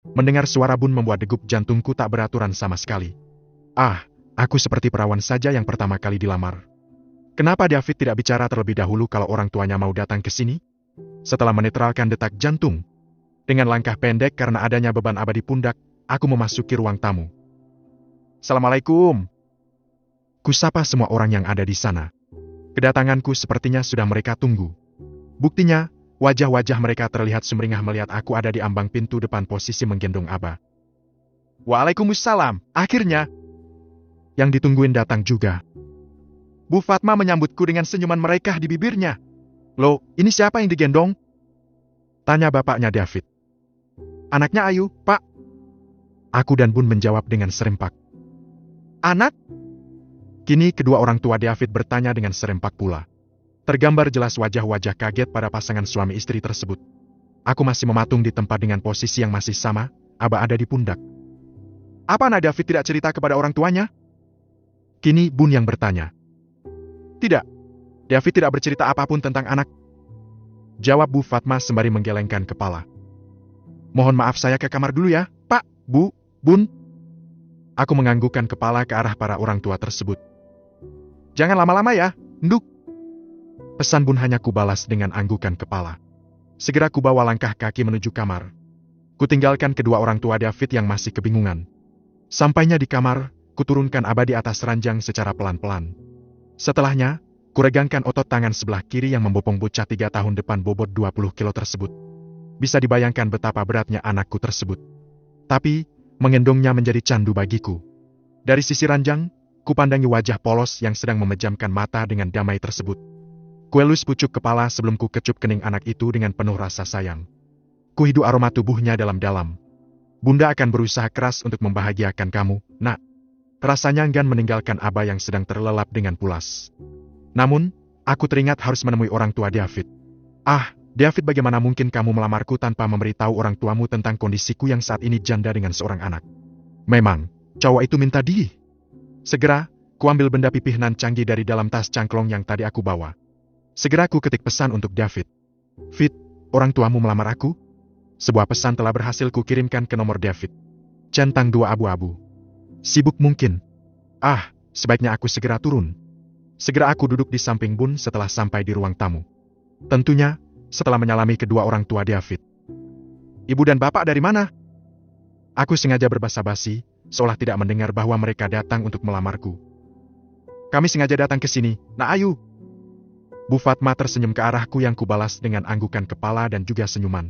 Mendengar suara Bun membuat degup jantungku tak beraturan sama sekali. Ah, aku seperti perawan saja yang pertama kali dilamar. Kenapa David tidak bicara terlebih dahulu kalau orang tuanya mau datang ke sini? Setelah menetralkan detak jantung, dengan langkah pendek karena adanya beban abadi pundak, aku memasuki ruang tamu. Assalamualaikum. Kusapa semua orang yang ada di sana. Kedatanganku sepertinya sudah mereka tunggu. Buktinya, wajah-wajah mereka terlihat sumringah melihat aku ada di ambang pintu depan posisi menggendong Aba. Waalaikumsalam, akhirnya. Yang ditungguin datang juga. Bu Fatma menyambutku dengan senyuman merekah di bibirnya. Loh, ini siapa yang digendong? Tanya bapaknya David. Anaknya Ayu, Pak. Aku dan Bun menjawab dengan serempak. Anak? Kini kedua orang tua David bertanya dengan serempak pula. Tergambar jelas wajah-wajah kaget pada pasangan suami istri tersebut. Aku masih mematung di tempat dengan posisi yang masih sama, Aba ada di pundak. Apa anak David tidak cerita kepada orang tuanya? Kini Bun yang bertanya. Tidak, David tidak bercerita apapun tentang anak. Jawab Bu Fatma sembari menggelengkan kepala. Mohon maaf saya ke kamar dulu ya, Pak, Bu, Bun. Aku menganggukkan kepala ke arah para orang tua tersebut. Jangan lama-lama ya, Nduk. Pesan Bun hanya kubalas dengan anggukan kepala. Segera kubawa langkah kaki menuju kamar. Kutinggalkan kedua orang tua David yang masih kebingungan. Sampainya di kamar, kuturunkan Aba di atas ranjang secara pelan-pelan. Setelahnya, kuregangkan otot tangan sebelah kiri yang membopong bocah 3 tahun depan bobot 20 kilo tersebut. Bisa dibayangkan betapa beratnya anakku tersebut. Tapi, mengendongnya menjadi candu bagiku. Dari sisi ranjang, kupandangi wajah polos yang sedang memejamkan mata dengan damai tersebut. Kuelus pucuk kepala sebelum ku kecup kening anak itu dengan penuh rasa sayang. Kuhidu aroma tubuhnya dalam-dalam. Bunda akan berusaha keras untuk membahagiakan kamu, Nak. Rasanya enggan meninggalkan Aba yang sedang terlelap dengan pulas. Namun, aku teringat harus menemui orang tua David. Ah, David, bagaimana mungkin kamu melamarku tanpa memberitahu orang tuamu tentang kondisiku yang saat ini janda dengan seorang anak? Memang, cowok itu minta di. Segera, kuambil benda pipih nan canggih dari dalam tas cangklong yang tadi aku bawa. Segera ku ketik pesan untuk David. Fit, orang tuamu melamar aku? Sebuah pesan telah berhasil kukirimkan ke nomor David. Centang 2 abu-abu. Sibuk mungkin. Ah, sebaiknya aku segera turun. Segera aku duduk di samping Bun setelah sampai di ruang tamu. Tentunya, setelah menyalami kedua orang tua David. Ibu dan bapak dari mana? Aku sengaja berbasa-basi, seolah tidak mendengar bahwa mereka datang untuk melamarku. Kami sengaja datang ke sini, Nak Ayu. Bu Fatma tersenyum ke arahku yang kubalas dengan anggukan kepala dan juga senyuman.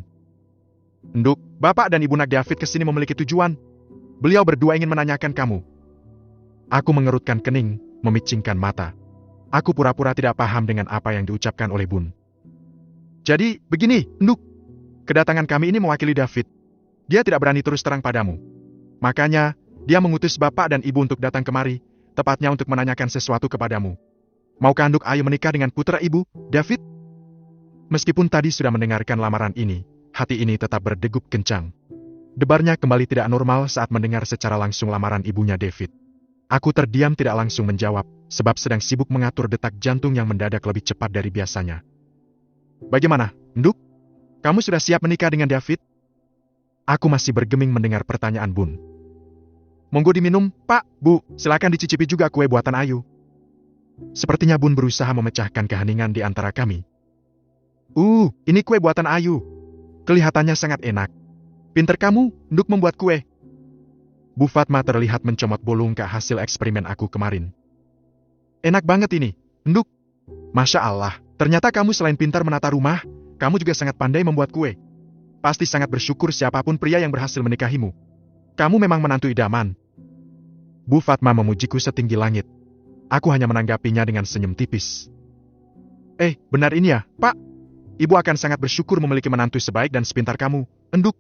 Nduk, bapak dan ibu Nak David ke sini memiliki tujuan. Beliau berdua ingin menanyakan kamu. Aku mengerutkan kening, memicingkan mata. Aku pura-pura tidak paham dengan apa yang diucapkan oleh Bun. Jadi, begini, Nduk. Kedatangan kami ini mewakili David. Dia tidak berani terus terang padamu. Makanya, dia mengutus bapak dan ibu untuk datang kemari, tepatnya untuk menanyakan sesuatu kepadamu. Maukah Nduk Ayu menikah dengan putra ibu, David? Meskipun tadi sudah mendengarkan lamaran ini, hati ini tetap berdegup kencang. Debarnya kembali tidak normal saat mendengar secara langsung lamaran ibunya David. Aku terdiam tidak langsung menjawab, sebab sedang sibuk mengatur detak jantung yang mendadak lebih cepat dari biasanya. Bagaimana, Nduk? Kamu sudah siap menikah dengan David? Aku masih bergeming mendengar pertanyaan Bun. Monggo diminum, Pak, Bu, silakan dicicipi juga kue buatan Ayu. Sepertinya Bun berusaha memecahkan keheningan di antara kami. Ini kue buatan Ayu. Kelihatannya sangat enak. Pinter kamu, Nduk membuat kue. Bu Fatma terlihat mencomot bolongka hasil eksperimen aku kemarin. Enak banget ini, Nduk. Masya Allah, ternyata kamu selain pintar menata rumah, kamu juga sangat pandai membuat kue. Pasti sangat bersyukur siapapun pria yang berhasil menikahimu. Kamu memang menantu idaman. Bu Fatma memujiku setinggi langit. Aku hanya menanggapinya dengan senyum tipis. Benar ini ya, Pak? Ibu akan sangat bersyukur memiliki menantu sebaik dan sepintar kamu, Nduk.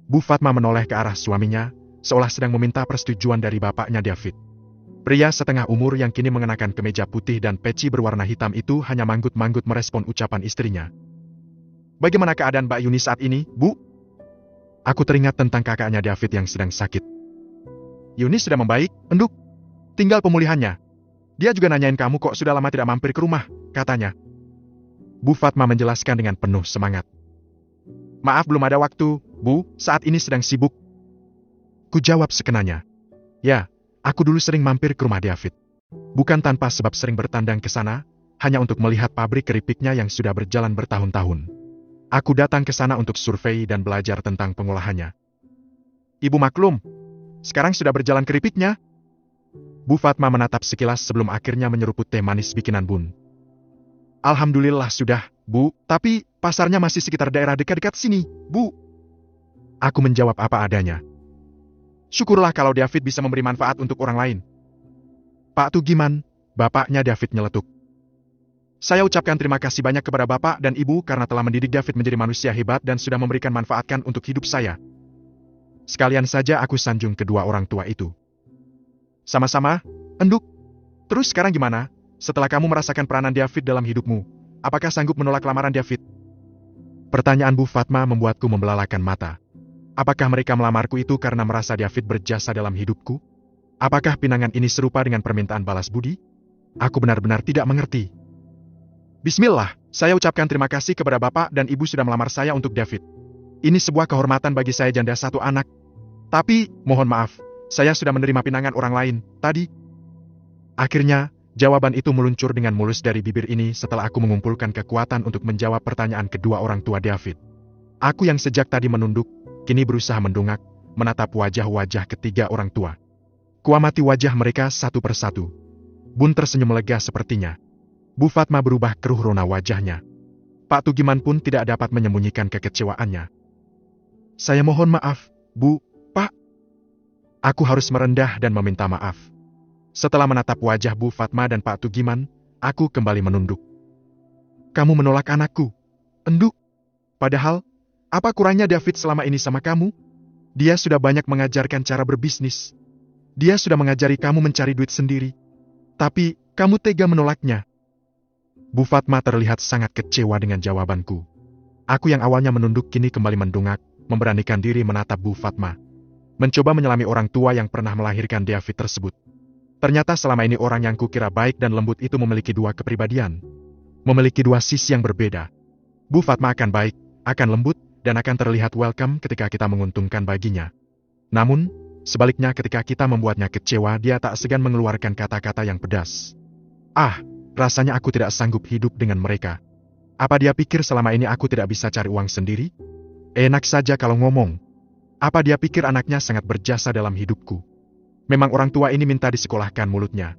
Bu Fatma menoleh ke arah suaminya, seolah sedang meminta persetujuan dari bapaknya David. Pria setengah umur yang kini mengenakan kemeja putih dan peci berwarna hitam itu hanya manggut-manggut merespon ucapan istrinya. Bagaimana keadaan Mbak Yuni saat ini, Bu? Aku teringat tentang kakaknya David yang sedang sakit. Yuni sudah membaik, Nduk. Tinggal pemulihannya. Dia juga nanyain kamu kok sudah lama tidak mampir ke rumah, katanya. Bu Fatma menjelaskan dengan penuh semangat. Maaf belum ada waktu, Bu, saat ini sedang sibuk. Ku jawab sekenanya. Ya, aku dulu sering mampir ke rumah David. Bukan tanpa sebab sering bertandang ke sana, hanya untuk melihat pabrik keripiknya yang sudah berjalan bertahun-tahun. Aku datang ke sana untuk survei dan belajar tentang pengolahannya. Ibu maklum, sekarang sudah berjalan keripiknya. Bu Fatma menatap sekilas sebelum akhirnya menyeruput teh manis bikinan Bun. Alhamdulillah sudah, Bu, tapi pasarnya masih sekitar daerah dekat-dekat sini, Bu. Aku menjawab apa adanya. Syukurlah kalau David bisa memberi manfaat untuk orang lain. Pak Tugiman, bapaknya David nyeletuk. Saya ucapkan terima kasih banyak kepada Bapak dan Ibu karena telah mendidik David menjadi manusia hebat dan sudah memberikan manfaatkan untuk hidup saya. Sekalian saja aku sanjung kedua orang tua itu. Sama-sama, Enduk. Terus sekarang gimana? Setelah kamu merasakan peranan David dalam hidupmu, apakah sanggup menolak lamaran David? Pertanyaan Bu Fatma membuatku membelalakan mata. Apakah mereka melamarku itu karena merasa David berjasa dalam hidupku? Apakah pinangan ini serupa dengan permintaan balas budi? Aku benar-benar tidak mengerti. Bismillah, saya ucapkan terima kasih kepada Bapak dan Ibu sudah melamar saya untuk David. Ini sebuah kehormatan bagi saya janda satu anak. Tapi, mohon maaf, saya sudah menerima pinangan orang lain, tadi. Akhirnya, jawaban itu meluncur dengan mulus dari bibir ini setelah aku mengumpulkan kekuatan untuk menjawab pertanyaan kedua orang tua David. Aku yang sejak tadi menunduk, kini berusaha mendongak, menatap wajah-wajah ketiga orang tua. Kuamati wajah mereka satu persatu. Bun tersenyum lega sepertinya. Bu Fatma berubah keruh rona wajahnya. Pak Tugiman pun tidak dapat menyembunyikan kekecewaannya. Saya mohon maaf, Bu, Pak. Aku harus merendah dan meminta maaf. Setelah menatap wajah Bu Fatma dan Pak Tugiman, aku kembali menunduk. Kamu menolak anakku, Enduk. Padahal, apa kurangnya David selama ini sama kamu? Dia sudah banyak mengajarkan cara berbisnis. Dia sudah mengajari kamu mencari duit sendiri. Tapi, kamu tega menolaknya. Bu Fatma terlihat sangat kecewa dengan jawabanku. Aku yang awalnya menunduk kini kembali mendongak, memberanikan diri menatap Bu Fatma. Mencoba menyelami orang tua yang pernah melahirkan David tersebut. Ternyata selama ini orang yang kukira baik dan lembut itu memiliki dua kepribadian. Memiliki dua sisi yang berbeda. Bu Fatma akan baik, akan lembut, dan akan terlihat welcome ketika kita menguntungkan baginya. Namun, sebaliknya ketika kita membuatnya kecewa, dia tak segan mengeluarkan kata-kata yang pedas. Rasanya aku tidak sanggup hidup dengan mereka. Apa dia pikir selama ini aku tidak bisa cari uang sendiri? Enak saja kalau ngomong. Apa dia pikir anaknya sangat berjasa dalam hidupku? Memang orang tua ini minta disekolahkan mulutnya.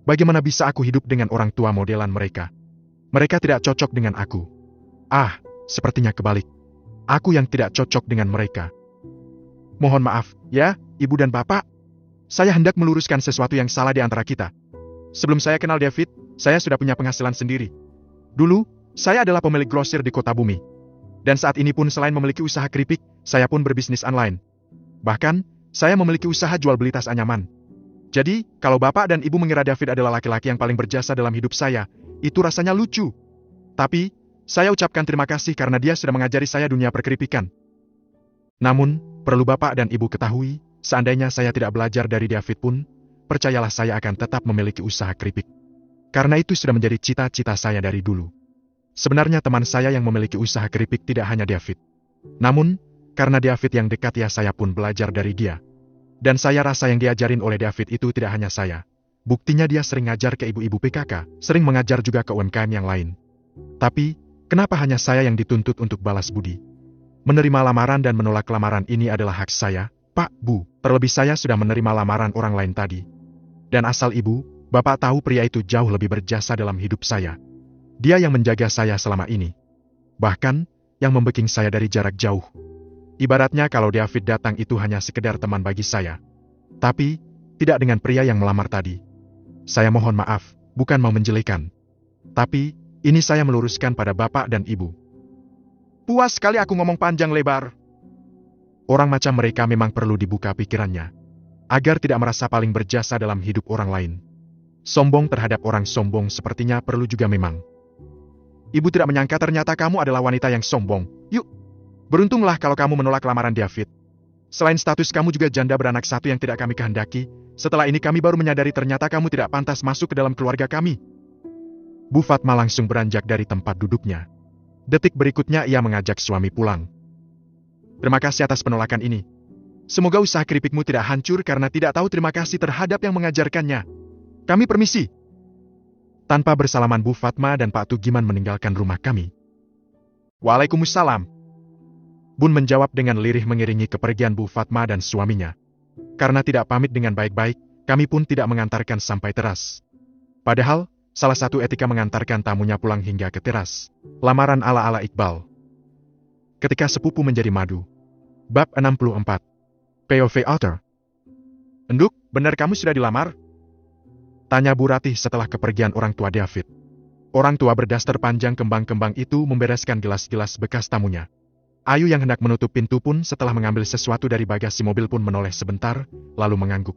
Bagaimana bisa aku hidup dengan orang tua modelan mereka? Mereka tidak cocok dengan aku. Sepertinya kebalik. Aku yang tidak cocok dengan mereka. Mohon maaf, ya, Ibu dan Bapak. Saya hendak meluruskan sesuatu yang salah di antara kita. Sebelum saya kenal David, saya sudah punya penghasilan sendiri. Dulu, saya adalah pemilik grosir di Kota Bumi. Dan saat ini pun selain memiliki usaha keripik, saya pun berbisnis online. Bahkan, saya memiliki usaha jual beli tas anyaman. Jadi, kalau Bapak dan Ibu mengira David adalah laki-laki yang paling berjasa dalam hidup saya, itu rasanya lucu. Tapi, saya ucapkan terima kasih karena dia sudah mengajari saya dunia perkeripikan. Namun, perlu Bapak dan Ibu ketahui, seandainya saya tidak belajar dari David pun, percayalah saya akan tetap memiliki usaha keripik. Karena itu sudah menjadi cita-cita saya dari dulu. Sebenarnya teman saya yang memiliki usaha keripik tidak hanya David. Namun, karena David yang dekat ya saya pun belajar dari dia. Dan saya rasa yang diajarin oleh David itu tidak hanya saya. Buktinya dia sering ngajar ke ibu-ibu PKK, sering mengajar juga ke UMKM yang lain. Tapi, kenapa hanya saya yang dituntut untuk balas budi? Menerima lamaran dan menolak lamaran ini adalah hak saya, Pak, Bu. Terlebih saya sudah menerima lamaran orang lain tadi. Dan asal Ibu, Bapak tahu pria itu jauh lebih berjasa dalam hidup saya. Dia yang menjaga saya selama ini. Bahkan, yang membeking saya dari jarak jauh. Ibaratnya kalau David datang itu hanya sekedar teman bagi saya. Tapi, tidak dengan pria yang melamar tadi. Saya mohon maaf, bukan mau menjelekan. Tapi, ini saya meluruskan pada Bapak dan Ibu. Puas sekali aku ngomong panjang lebar. Orang macam mereka memang perlu dibuka pikirannya. Agar tidak merasa paling berjasa dalam hidup orang lain. Sombong terhadap orang sombong sepertinya perlu juga memang. Ibu tidak menyangka ternyata kamu adalah wanita yang sombong. Yuk, beruntunglah kalau kamu menolak lamaran David. Selain status kamu juga janda beranak satu yang tidak kami kehendaki, setelah ini kami baru menyadari ternyata kamu tidak pantas masuk ke dalam keluarga kami. Bu Fatma langsung beranjak dari tempat duduknya. Detik berikutnya ia mengajak suami pulang. Terima kasih atas penolakan ini. Semoga usaha keripikmu tidak hancur karena tidak tahu terima kasih terhadap yang mengajarkannya. Kami permisi. Tanpa bersalaman Bu Fatma dan Pak Tugiman meninggalkan rumah kami. Waalaikumsalam. Bun menjawab dengan lirih mengiringi kepergian Bu Fatma dan suaminya. Karena tidak pamit dengan baik-baik, kami pun tidak mengantarkan sampai teras. Padahal, salah satu etika mengantarkan tamunya pulang hingga ke teras. Lamaran ala-ala Iqbal. Ketika sepupu menjadi madu. Bab 64. POV Author. Enduk, benar kamu sudah dilamar? Tanya Bu Ratih setelah kepergian orang tua David. Orang tua berdaster panjang kembang-kembang itu membereskan gelas-gelas bekas tamunya. Ayu yang hendak menutup pintu pun setelah mengambil sesuatu dari bagasi mobil pun menoleh sebentar, lalu mengangguk.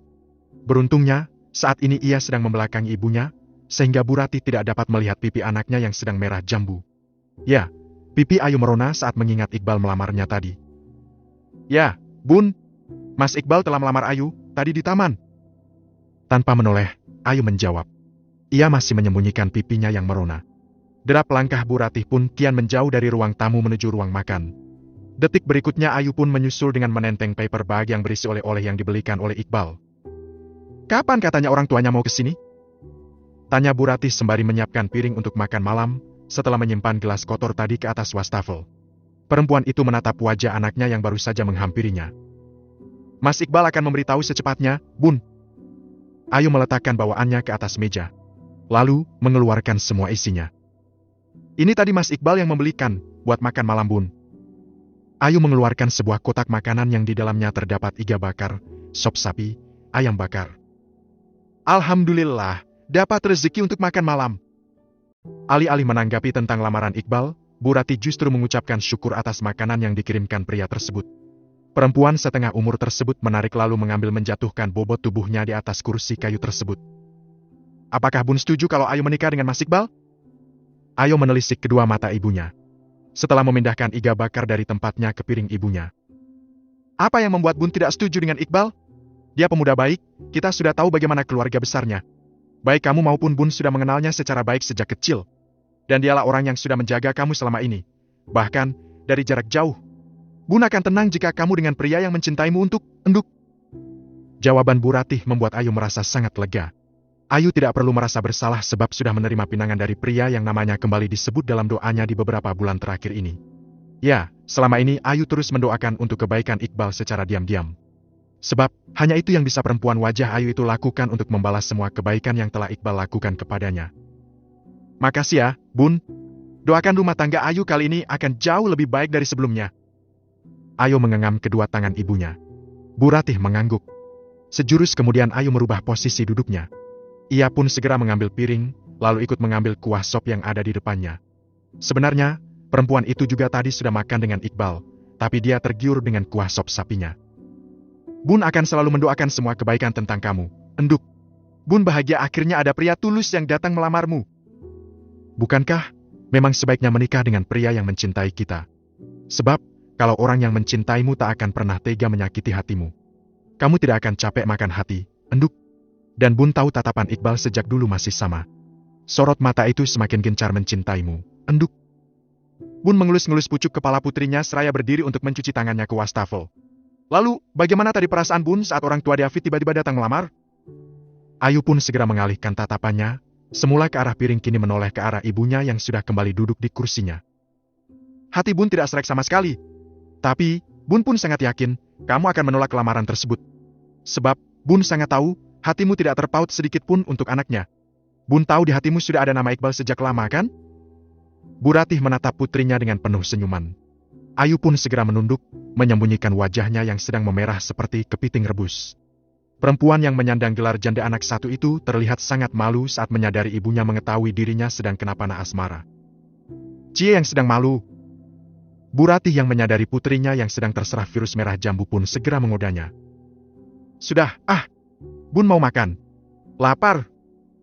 Beruntungnya, saat ini ia sedang membelakangi ibunya, sehingga Bu Ratih tidak dapat melihat pipi anaknya yang sedang merah jambu. Ya, pipi Ayu merona saat mengingat Iqbal melamarnya tadi. Ya, Bun. Mas Iqbal telah melamar Ayu, tadi di taman. Tanpa menoleh, Ayu menjawab. Ia masih menyembunyikan pipinya yang merona. Derap langkah Bu Ratih pun kian menjauh dari ruang tamu menuju ruang makan. Detik berikutnya Ayu pun menyusul dengan menenteng paper bag yang berisi oleh-oleh yang dibelikan oleh Iqbal. Kapan katanya orang tuanya mau ke sini? Tanya Bu Ratih sembari menyiapkan piring untuk makan malam, setelah menyimpan gelas kotor tadi ke atas wastafel. Perempuan itu menatap wajah anaknya yang baru saja menghampirinya. Mas Iqbal akan memberitahu secepatnya, Bun. Ayu meletakkan bawaannya ke atas meja. Lalu, mengeluarkan semua isinya. Ini tadi Mas Iqbal yang membelikan, buat makan malam Bun. Ayu mengeluarkan sebuah kotak makanan yang di dalamnya terdapat iga bakar, sop sapi, ayam bakar. Alhamdulillah, dapat rezeki untuk makan malam. Alih-alih menanggapi tentang lamaran Iqbal, Bu Ratih justru mengucapkan syukur atas makanan yang dikirimkan pria tersebut. Perempuan setengah umur tersebut menarik lalu mengambil menjatuhkan bobot tubuhnya di atas kursi kayu tersebut. Apakah Bun setuju kalau Ayu menikah dengan Mas Iqbal? Ayu menelisik kedua mata ibunya. Setelah memindahkan iga bakar dari tempatnya ke piring ibunya. Apa yang membuat Bun tidak setuju dengan Iqbal? Dia pemuda baik, kita sudah tahu bagaimana keluarga besarnya. Baik kamu maupun Bun sudah mengenalnya secara baik sejak kecil. Dan dialah orang yang sudah menjaga kamu selama ini. Bahkan, dari jarak jauh. Bun akan tenang jika kamu dengan pria yang mencintaimu untuk enduk. Jawaban Bu Ratih membuat Ayu merasa sangat lega. Ayu tidak perlu merasa bersalah sebab sudah menerima pinangan dari pria yang namanya kembali disebut dalam doanya di beberapa bulan terakhir ini. Ya, selama ini Ayu terus mendoakan untuk kebaikan Iqbal secara diam-diam. Sebab, hanya itu yang bisa perempuan wajah Ayu itu lakukan untuk membalas semua kebaikan yang telah Iqbal lakukan kepadanya. Makasih ya, Bun. Doakan rumah tangga Ayu kali ini akan jauh lebih baik dari sebelumnya. Ayu mengenggam kedua tangan ibunya. Bu Ratih mengangguk. Sejurus kemudian Ayu merubah posisi duduknya. Ia pun segera mengambil piring, lalu ikut mengambil kuah sop yang ada di depannya. Sebenarnya, perempuan itu juga tadi sudah makan dengan Iqbal, tapi dia tergiur dengan kuah sop sapinya. Bun akan selalu mendoakan semua kebaikan tentang kamu, enduk. Bun bahagia akhirnya ada pria tulus yang datang melamarmu. Bukankah, memang sebaiknya menikah dengan pria yang mencintai kita? Sebab, kalau orang yang mencintaimu tak akan pernah tega menyakiti hatimu. Kamu tidak akan capek makan hati, enduk. Dan Bun tahu tatapan Iqbal sejak dulu masih sama. Sorot mata itu semakin gencar mencintaimu, enduk. Bun mengelus-ngelus pucuk kepala putrinya seraya berdiri untuk mencuci tangannya ke wastafel. Lalu, bagaimana tadi perasaan Bun saat orang tua David tiba-tiba datang melamar? Ayu pun segera mengalihkan tatapannya, semula ke arah piring kini menoleh ke arah ibunya yang sudah kembali duduk di kursinya. Hati Bun tidak serak sama sekali. Tapi, Bun pun sangat yakin, kamu akan menolak lamaran tersebut. Sebab, Bun sangat tahu, hatimu tidak terpaut sedikit pun untuk anaknya. Bun tahu di hatimu sudah ada nama Iqbal sejak lama kan? Bu Ratih menatap putrinya dengan penuh senyuman. Ayu pun segera menunduk, menyembunyikan wajahnya yang sedang memerah seperti kepiting rebus. Perempuan yang menyandang gelar janda anak satu itu terlihat sangat malu saat menyadari ibunya mengetahui dirinya sedang kena panah asmara. Cie yang sedang malu. Bu Ratih yang menyadari putrinya yang sedang terserah virus merah jambu pun segera mengodanya. Sudah, Bun mau makan. Lapar.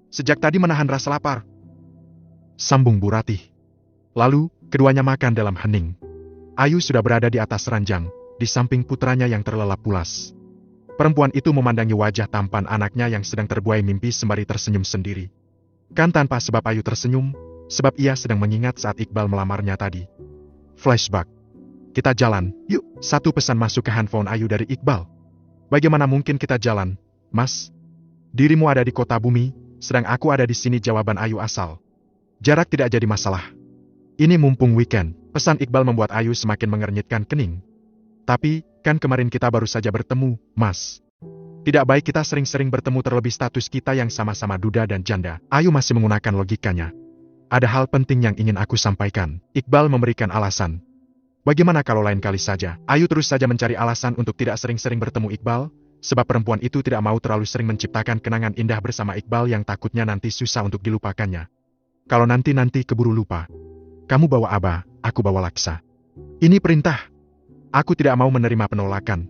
Sejak tadi menahan rasa lapar. Sambung Bu Ratih. Lalu, keduanya makan dalam hening. Ayu sudah berada di atas ranjang, di samping putranya yang terlelap pulas. Perempuan itu memandangi wajah tampan anaknya yang sedang terbuai mimpi sembari tersenyum sendiri. Kan tanpa sebab Ayu tersenyum, sebab ia sedang mengingat saat Iqbal melamarnya tadi. Flashback. Kita jalan, yuk. Satu pesan masuk ke handphone Ayu dari Iqbal. Bagaimana mungkin kita jalan, Mas? Dirimu ada di kota bumi, sedang aku ada di sini, jawaban Ayu asal. Jarak tidak jadi masalah. Ini mumpung weekend, pesan Iqbal membuat Ayu semakin mengernyitkan kening. Tapi, kan kemarin kita baru saja bertemu, Mas. Tidak baik kita sering-sering bertemu, terlebih status kita yang sama-sama duda dan janda. Ayu masih menggunakan logikanya. Ada hal penting yang ingin aku sampaikan. Iqbal memberikan alasan. Bagaimana kalau lain kali saja? Ayu terus saja mencari alasan untuk tidak sering-sering bertemu Iqbal, sebab perempuan itu tidak mau terlalu sering menciptakan kenangan indah bersama Iqbal yang takutnya nanti susah untuk dilupakannya. Kalau nanti keburu lupa. Kamu bawa Aba, aku bawa Laksa. Ini perintah. Aku tidak mau menerima penolakan.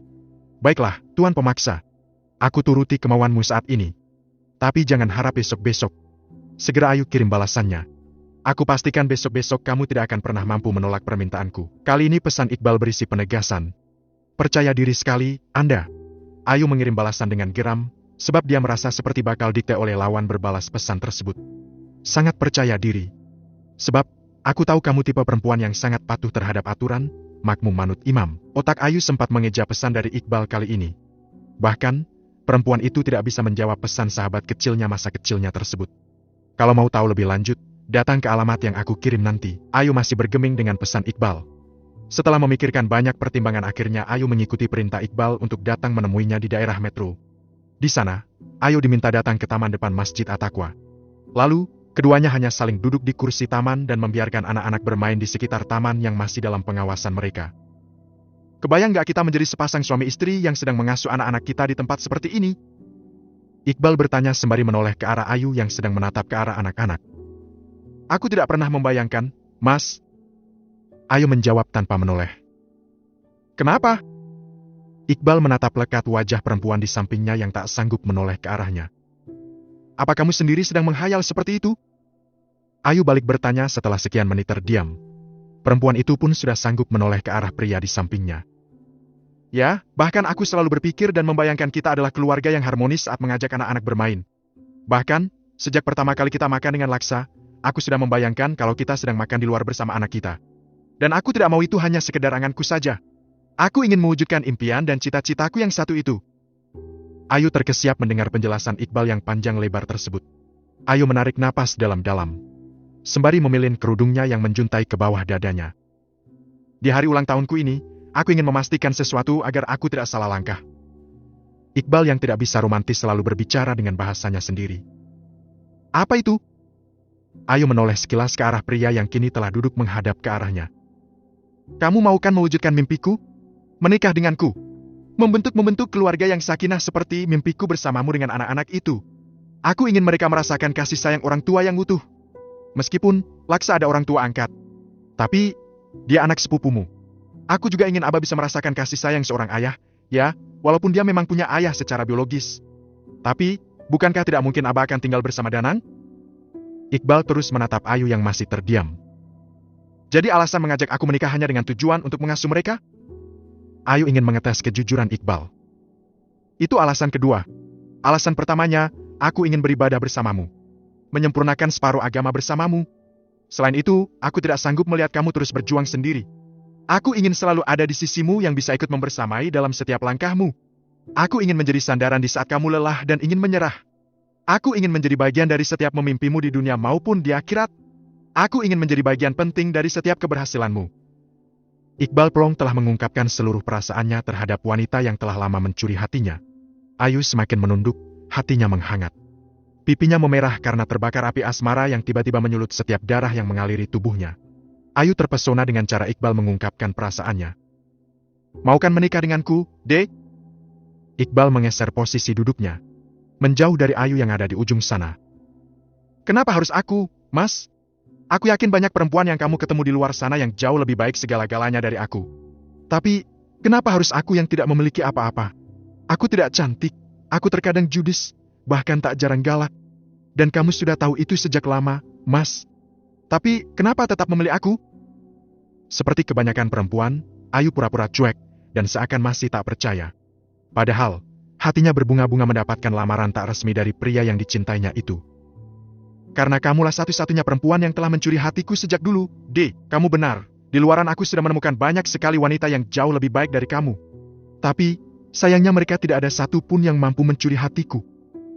Baiklah, Tuan Pemaksa. Aku turuti kemauanmu saat ini. Tapi jangan harap besok-besok. Segera Ayu kirim balasannya. Aku pastikan besok-besok kamu tidak akan pernah mampu menolak permintaanku. Kali ini pesan Iqbal berisi penegasan. Percaya diri sekali, Anda. Ayu mengirim balasan dengan geram, sebab dia merasa seperti bakal dikte oleh lawan berbalas pesan tersebut. Sangat percaya diri. Sebab, aku tahu kamu tipe perempuan yang sangat patuh terhadap aturan, makmum manut imam. Otak Ayu sempat mengeja pesan dari Iqbal kali ini. Bahkan, perempuan itu tidak bisa menjawab pesan sahabat kecilnya masa kecilnya tersebut. Kalau mau tahu lebih lanjut, datang ke alamat yang aku kirim nanti. Ayu masih bergeming dengan pesan Iqbal. Setelah memikirkan banyak pertimbangan, akhirnya Ayu mengikuti perintah Iqbal untuk datang menemuinya di daerah metro. Di sana, Ayu diminta datang ke taman depan Masjid At-Taqwa. Lalu, keduanya hanya saling duduk di kursi taman dan membiarkan anak-anak bermain di sekitar taman yang masih dalam pengawasan mereka. Kebayang gak kita menjadi sepasang suami istri yang sedang mengasuh anak-anak kita di tempat seperti ini? Iqbal bertanya sembari menoleh ke arah Ayu yang sedang menatap ke arah anak-anak. Aku tidak pernah membayangkan, Mas. Ayu menjawab tanpa menoleh. Kenapa? Iqbal menatap lekat wajah perempuan di sampingnya yang tak sanggup menoleh ke arahnya. Apa kamu sendiri sedang menghayal seperti itu? Ayu balik bertanya setelah sekian menit terdiam. Perempuan itu pun sudah sanggup menoleh ke arah pria di sampingnya. Ya, bahkan aku selalu berpikir dan membayangkan kita adalah keluarga yang harmonis saat mengajak anak-anak bermain. Bahkan, sejak pertama kali kita makan dengan Laksa, aku sudah membayangkan kalau kita sedang makan di luar bersama anak kita. Dan aku tidak mau itu hanya sekedar anganku saja. Aku ingin mewujudkan impian dan cita-citaku yang satu itu. Ayu terkesiap mendengar penjelasan Iqbal yang panjang lebar tersebut. Ayu menarik napas dalam-dalam, sembari memilin kerudungnya yang menjuntai ke bawah dadanya. Di hari ulang tahunku ini, aku ingin memastikan sesuatu agar aku tidak salah langkah. Iqbal yang tidak bisa romantis selalu berbicara dengan bahasanya sendiri. Apa itu? Ayu menoleh sekilas ke arah pria yang kini telah duduk menghadap ke arahnya. Kamu mau kan mewujudkan mimpiku? Menikah denganku? Membentuk keluarga yang sakinah seperti mimpiku bersamamu dengan anak-anak itu. Aku ingin mereka merasakan kasih sayang orang tua yang utuh. Meskipun Laksa ada orang tua angkat. Tapi, dia anak sepupumu. Aku juga ingin Aba bisa merasakan kasih sayang seorang ayah, ya, walaupun dia memang punya ayah secara biologis. Tapi, bukankah tidak mungkin Aba akan tinggal bersama Danang? Iqbal terus menatap Ayu yang masih terdiam. Jadi alasan mengajak aku menikah hanya dengan tujuan untuk mengasuh mereka? Ayu ingin mengetes kejujuran Iqbal. Itu alasan kedua. Alasan pertamanya, aku ingin beribadah bersamamu. Menyempurnakan separuh agama bersamamu. Selain itu, aku tidak sanggup melihat kamu terus berjuang sendiri. Aku ingin selalu ada di sisimu yang bisa ikut membersamai dalam setiap langkahmu. Aku ingin menjadi sandaran di saat kamu lelah dan ingin menyerah. Aku ingin menjadi bagian dari setiap memimpimu di dunia maupun di akhirat. Aku ingin menjadi bagian penting dari setiap keberhasilanmu. Iqbal Plong telah mengungkapkan seluruh perasaannya terhadap wanita yang telah lama mencuri hatinya. Ayu semakin menunduk, hatinya menghangat. Pipinya memerah karena terbakar api asmara yang tiba-tiba menyulut setiap darah yang mengaliri tubuhnya. Ayu terpesona dengan cara Iqbal mengungkapkan perasaannya. Maukan menikah denganku, Dek? Iqbal menggeser posisi duduknya, menjauh dari Ayu yang ada di ujung sana. Kenapa harus aku, Mas? Aku yakin banyak perempuan yang kamu ketemu di luar sana yang jauh lebih baik segala-galanya dari aku. Tapi, kenapa harus aku yang tidak memiliki apa-apa? Aku tidak cantik, aku terkadang judes, bahkan tak jarang galak. Dan kamu sudah tahu itu sejak lama, Mas. Tapi, kenapa tetap memilih aku? Seperti kebanyakan perempuan, Ayu pura-pura cuek, dan seakan masih tak percaya. Padahal, hatinya berbunga-bunga mendapatkan lamaran tak resmi dari pria yang dicintainya itu. Karena kamulah satu-satunya perempuan yang telah mencuri hatiku sejak dulu, D. Kamu benar, Di luaran aku sudah menemukan banyak sekali wanita yang jauh lebih baik dari kamu. Tapi, sayangnya mereka tidak ada satupun yang mampu mencuri hatiku.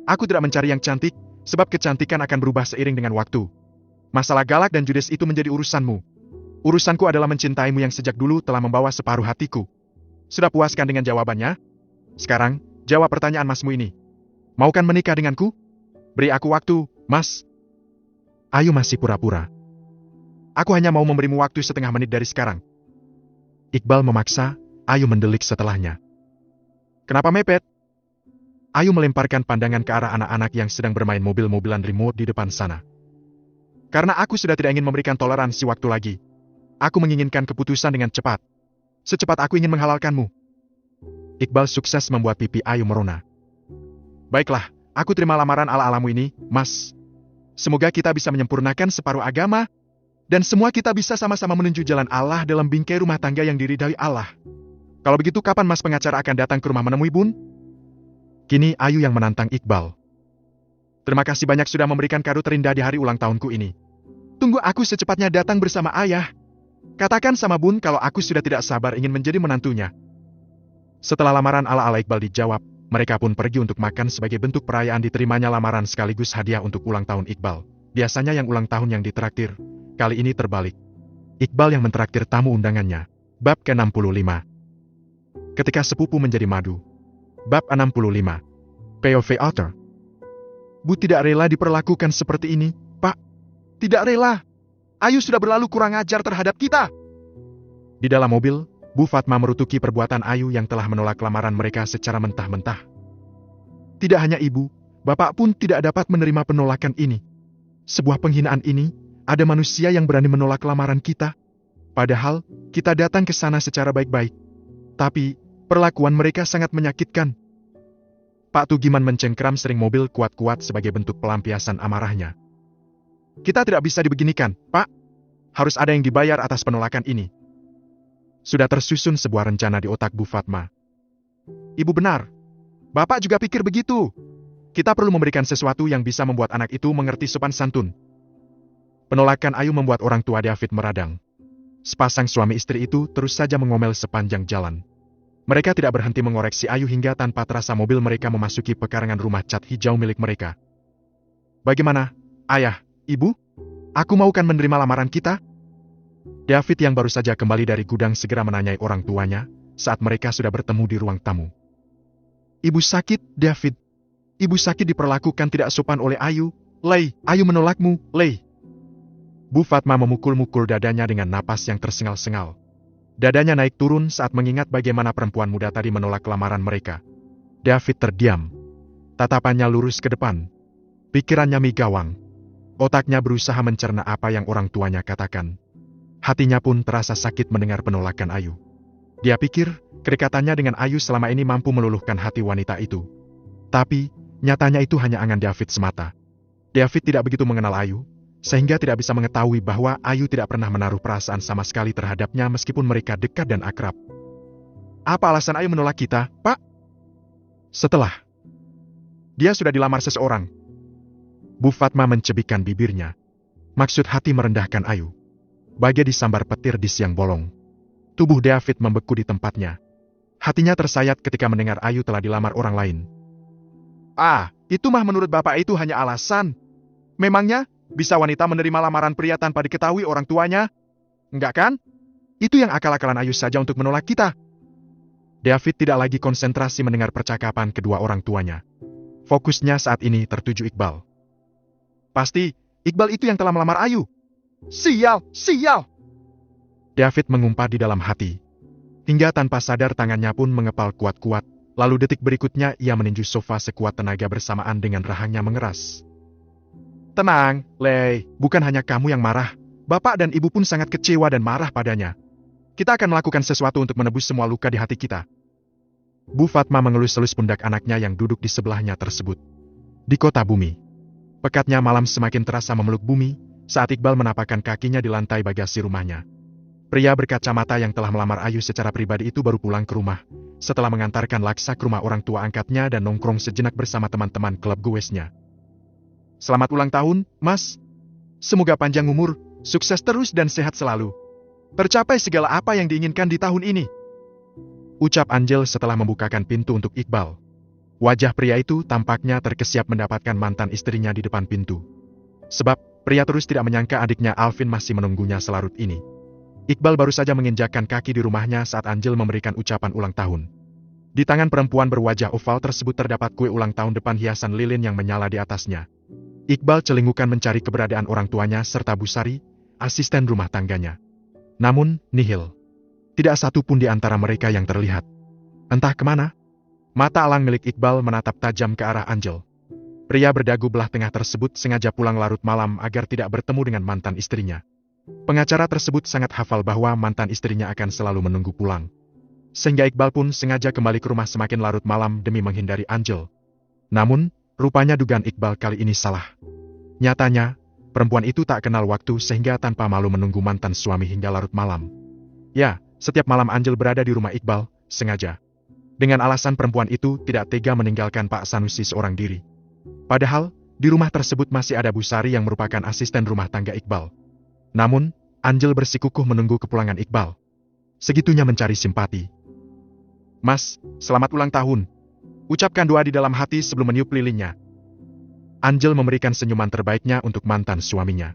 Aku tidak mencari yang cantik, sebab kecantikan akan berubah seiring dengan waktu. Masalah galak dan judes itu menjadi urusanmu. Urusanku adalah mencintaimu yang sejak dulu telah membawa separuh hatiku. Sudah puaskan dengan jawabannya? Sekarang, jawab pertanyaan masmu ini. Maukan menikah denganku? Beri aku waktu, Mas. Ayu masih pura-pura. Aku hanya mau memberimu waktu setengah menit dari sekarang. Iqbal memaksa, Ayu mendelik setelahnya. Kenapa mepet? Ayu melemparkan pandangan ke arah anak-anak yang sedang bermain mobil-mobilan remote di depan sana. Karena aku sudah tidak ingin memberikan toleransi waktu lagi. Aku menginginkan keputusan dengan cepat. Secepat aku ingin menghalalkanmu. Iqbal sukses membuat pipi Ayu merona. Baiklah, aku terima lamaran ala-alamu ini, Mas. Semoga kita bisa menyempurnakan separuh agama, dan semua kita bisa sama-sama menuju jalan Allah dalam bingkai rumah tangga yang diridhai Allah. Kalau begitu kapan Mas pengacara akan datang ke rumah menemui Bun? Kini Ayu yang menantang Iqbal. Terima kasih banyak sudah memberikan kado terindah di hari ulang tahunku ini. Tunggu aku secepatnya datang bersama ayah. Katakan sama Bun kalau aku sudah tidak sabar ingin menjadi menantunya. Setelah lamaran ala-ala Iqbal dijawab, mereka pun pergi untuk makan sebagai bentuk perayaan diterimanya lamaran sekaligus hadiah untuk ulang tahun Iqbal. Biasanya yang ulang tahun yang ditraktir, kali ini terbalik. Iqbal yang mentraktir tamu undangannya. Bab ke-65. Ketika sepupu menjadi madu. Bab 65. POV Author. Bu tidak rela diperlakukan seperti ini, Pak. Tidak rela. Ayu sudah berlalu kurang ajar terhadap kita. Di dalam mobil, Bu Fatma merutuki perbuatan Ayu yang telah menolak lamaran mereka secara mentah-mentah. Tidak hanya ibu, bapak pun tidak dapat menerima penolakan ini. Sebuah penghinaan ini, ada manusia yang berani menolak lamaran kita. Padahal, kita datang ke sana secara baik-baik. Tapi, perlakuan mereka sangat menyakitkan. Pak Tugiman mencengkeram sering mobil kuat-kuat sebagai bentuk pelampiasan amarahnya. Kita tidak bisa dibeginikan, Pak. Harus ada yang dibayar atas penolakan ini. Sudah tersusun sebuah rencana di otak Bu Fatma. Ibu benar. Bapak juga pikir begitu. Kita perlu memberikan sesuatu yang bisa membuat anak itu mengerti sopan santun. Penolakan Ayu membuat orang tua David meradang. Sepasang suami istri itu terus saja mengomel sepanjang jalan. Mereka tidak berhenti mengoreksi Ayu hingga tanpa terasa mobil mereka memasuki pekarangan rumah cat hijau milik mereka. Bagaimana, Ayah? Ibu, aku maukan menerima lamaran kita? David yang baru saja kembali dari gudang segera menanyai orang tuanya saat mereka sudah bertemu di ruang tamu. Ibu sakit, David. Ibu sakit diperlakukan tidak sopan oleh Ayu. Lei, Ayu menolakmu, Lei. Bu Fatma memukul-mukul dadanya dengan napas yang tersengal-sengal. Dadanya naik turun saat mengingat bagaimana perempuan muda tadi menolak lamaran mereka. David terdiam. Tatapannya lurus ke depan. Pikirannya migawang. Otaknya berusaha mencerna apa yang orang tuanya katakan. Hatinya pun terasa sakit mendengar penolakan Ayu. Dia pikir, kedekatannya dengan Ayu selama ini mampu meluluhkan hati wanita itu. Tapi, nyatanya itu hanya angan David semata. David tidak begitu mengenal Ayu, sehingga tidak bisa mengetahui bahwa Ayu tidak pernah menaruh perasaan sama sekali terhadapnya meskipun mereka dekat dan akrab. Apa alasan Ayu menolak kita, Pak? Setelah dia sudah dilamar seseorang. Bu Fatma mencebikkan bibirnya. Maksud hati merendahkan Ayu. Bagai disambar petir di siang bolong. Tubuh David membeku di tempatnya. Hatinya tersayat ketika mendengar Ayu telah dilamar orang lain. Ah, itu mah menurut bapak itu hanya alasan. Memangnya, bisa wanita menerima lamaran pria tanpa diketahui orang tuanya? Enggak kan? Itu yang akal-akalan Ayu saja untuk menolak kita. David tidak lagi konsentrasi mendengar percakapan kedua orang tuanya. Fokusnya saat ini tertuju Iqbal. Pasti, Iqbal itu yang telah melamar Ayu. Sial, sial! David mengumpat di dalam hati. Hingga tanpa sadar tangannya pun mengepal kuat-kuat, lalu detik berikutnya ia meninju sofa sekuat tenaga bersamaan dengan rahangnya mengeras. Tenang, Lei, bukan hanya kamu yang marah. Bapak dan ibu pun sangat kecewa dan marah padanya. Kita akan melakukan sesuatu untuk menebus semua luka di hati kita. Bu Fatma mengelus-elus pundak anaknya yang duduk di sebelahnya tersebut. Di kota bumi. Pekatnya malam semakin terasa memeluk bumi, saat Iqbal menapakkan kakinya di lantai bagasi rumahnya. Pria berkacamata yang telah melamar Ayu secara pribadi itu baru pulang ke rumah, setelah mengantarkan Laksa ke rumah orang tua angkatnya dan nongkrong sejenak bersama teman-teman klub goesnya. Selamat ulang tahun, Mas. Semoga panjang umur, sukses terus dan sehat selalu. Tercapai segala apa yang diinginkan di tahun ini. Ucap Angel setelah membukakan pintu untuk Iqbal. Wajah pria itu tampaknya terkesiap mendapatkan mantan istrinya di depan pintu. Sebab, pria terus tidak menyangka adiknya Alvin masih menunggunya selarut ini. Iqbal baru saja menginjakkan kaki di rumahnya saat Angel memberikan ucapan ulang tahun. Di tangan perempuan berwajah oval tersebut terdapat kue ulang tahun depan hiasan lilin yang menyala di atasnya. Iqbal celingukan mencari keberadaan orang tuanya serta Bu Sari, asisten rumah tangganya. Namun, nihil. Tidak satu pun di antara mereka yang terlihat. Entah kemana? Mata alang milik Iqbal menatap tajam ke arah Angel. Pria berdagu belah tengah tersebut sengaja pulang larut malam agar tidak bertemu dengan mantan istrinya. Pengacara tersebut sangat hafal bahwa mantan istrinya akan selalu menunggu pulang. Sehingga Iqbal pun sengaja kembali ke rumah semakin larut malam demi menghindari Angel. Namun, rupanya dugaan Iqbal kali ini salah. Nyatanya, perempuan itu tak kenal waktu sehingga tanpa malu menunggu mantan suami hingga larut malam. Ya, setiap malam Angel berada di rumah Iqbal, sengaja. Dengan alasan perempuan itu tidak tega meninggalkan Pak Sanusi seorang diri. Padahal, di rumah tersebut masih ada Bu Sari yang merupakan asisten rumah tangga Iqbal. Namun, Angel bersikukuh menunggu kepulangan Iqbal. Segitunya mencari simpati. Mas, selamat ulang tahun. Ucapkan doa di dalam hati sebelum meniup lilinnya. Angel memberikan senyuman terbaiknya untuk mantan suaminya.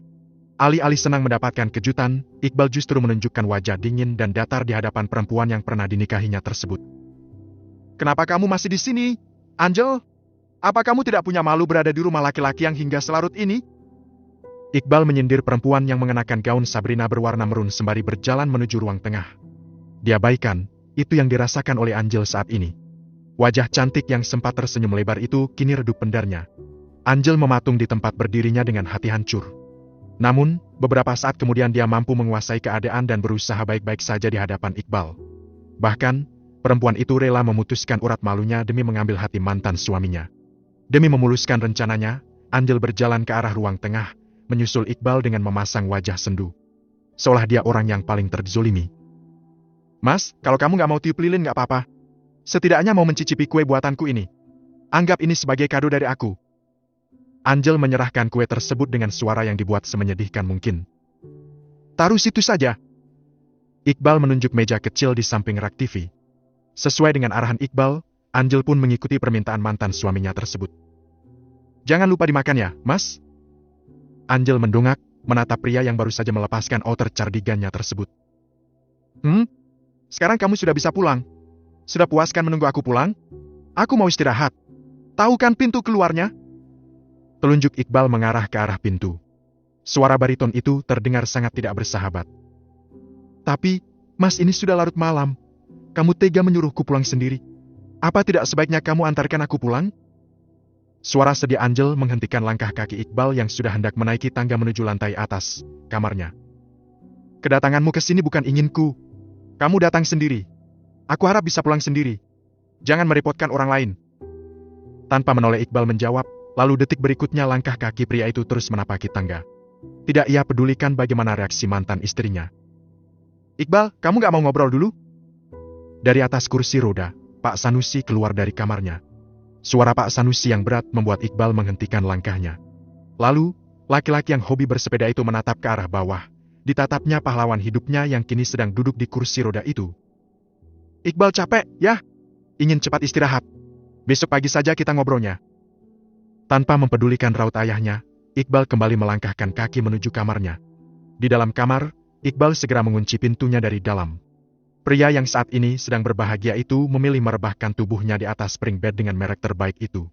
Alih-alih senang mendapatkan kejutan, Iqbal justru menunjukkan wajah dingin dan datar di hadapan perempuan yang pernah dinikahinya tersebut. Kenapa kamu masih di sini, Angel? Apa kamu tidak punya malu berada di rumah laki-laki yang hingga selarut ini? Iqbal menyindir perempuan yang mengenakan gaun Sabrina berwarna merun sembari berjalan menuju ruang tengah. Diabaikan, itu yang dirasakan oleh Angel saat ini. Wajah cantik yang sempat tersenyum lebar itu kini redup pendarnya. Angel mematung di tempat berdirinya dengan hati hancur. Namun, beberapa saat kemudian dia mampu menguasai keadaan dan berusaha baik-baik saja di hadapan Iqbal. Bahkan, perempuan itu rela memutuskan urat malunya demi mengambil hati mantan suaminya. Demi memuluskan rencananya, Angel berjalan ke arah ruang tengah, menyusul Iqbal dengan memasang wajah sendu. Seolah dia orang yang paling terzolimi. Mas, kalau kamu gak mau tiup lilin gak apa-apa. Setidaknya mau mencicipi kue buatanku ini. Anggap ini sebagai kado dari aku. Angel menyerahkan kue tersebut dengan suara yang dibuat semenyedihkan mungkin. Taruh situ saja. Iqbal menunjuk meja kecil di samping rak TV. Sesuai dengan arahan Iqbal, Angel pun mengikuti permintaan mantan suaminya tersebut. Jangan lupa dimakan ya, Mas. Angel mendongak, menatap pria yang baru saja melepaskan outer cardigannya tersebut. Sekarang kamu sudah bisa pulang. Sudah puaskan menunggu aku pulang? Aku mau istirahat. Tahu kan pintu keluarnya? Telunjuk Iqbal mengarah ke arah pintu. Suara bariton itu terdengar sangat tidak bersahabat. Tapi, Mas ini sudah larut malam. Kamu tega menyuruhku pulang sendiri. Apa tidak sebaiknya kamu antarkan aku pulang? Suara sedih Angel menghentikan langkah kaki Iqbal yang sudah hendak menaiki tangga menuju lantai atas, kamarnya. Kedatanganmu ke sini bukan inginku. Kamu datang sendiri. Aku harap bisa pulang sendiri. Jangan merepotkan orang lain. Tanpa menoleh Iqbal menjawab, lalu detik berikutnya langkah kaki pria itu terus menapaki tangga. Tidak ia pedulikan bagaimana reaksi mantan istrinya. Iqbal, kamu gak mau ngobrol dulu? Dari atas kursi roda, Pak Sanusi keluar dari kamarnya. Suara Pak Sanusi yang berat membuat Iqbal menghentikan langkahnya. Lalu, laki-laki yang hobi bersepeda itu menatap ke arah bawah. Ditatapnya pahlawan hidupnya yang kini sedang duduk di kursi roda itu. Iqbal capek, ya? Ingin cepat istirahat. Besok pagi saja kita ngobrolnya. Tanpa mempedulikan raut ayahnya, Iqbal kembali melangkahkan kaki menuju kamarnya. Di dalam kamar, Iqbal segera mengunci pintunya dari dalam. Pria yang saat ini sedang berbahagia itu memilih merebahkan tubuhnya di atas spring bed dengan merek terbaik itu.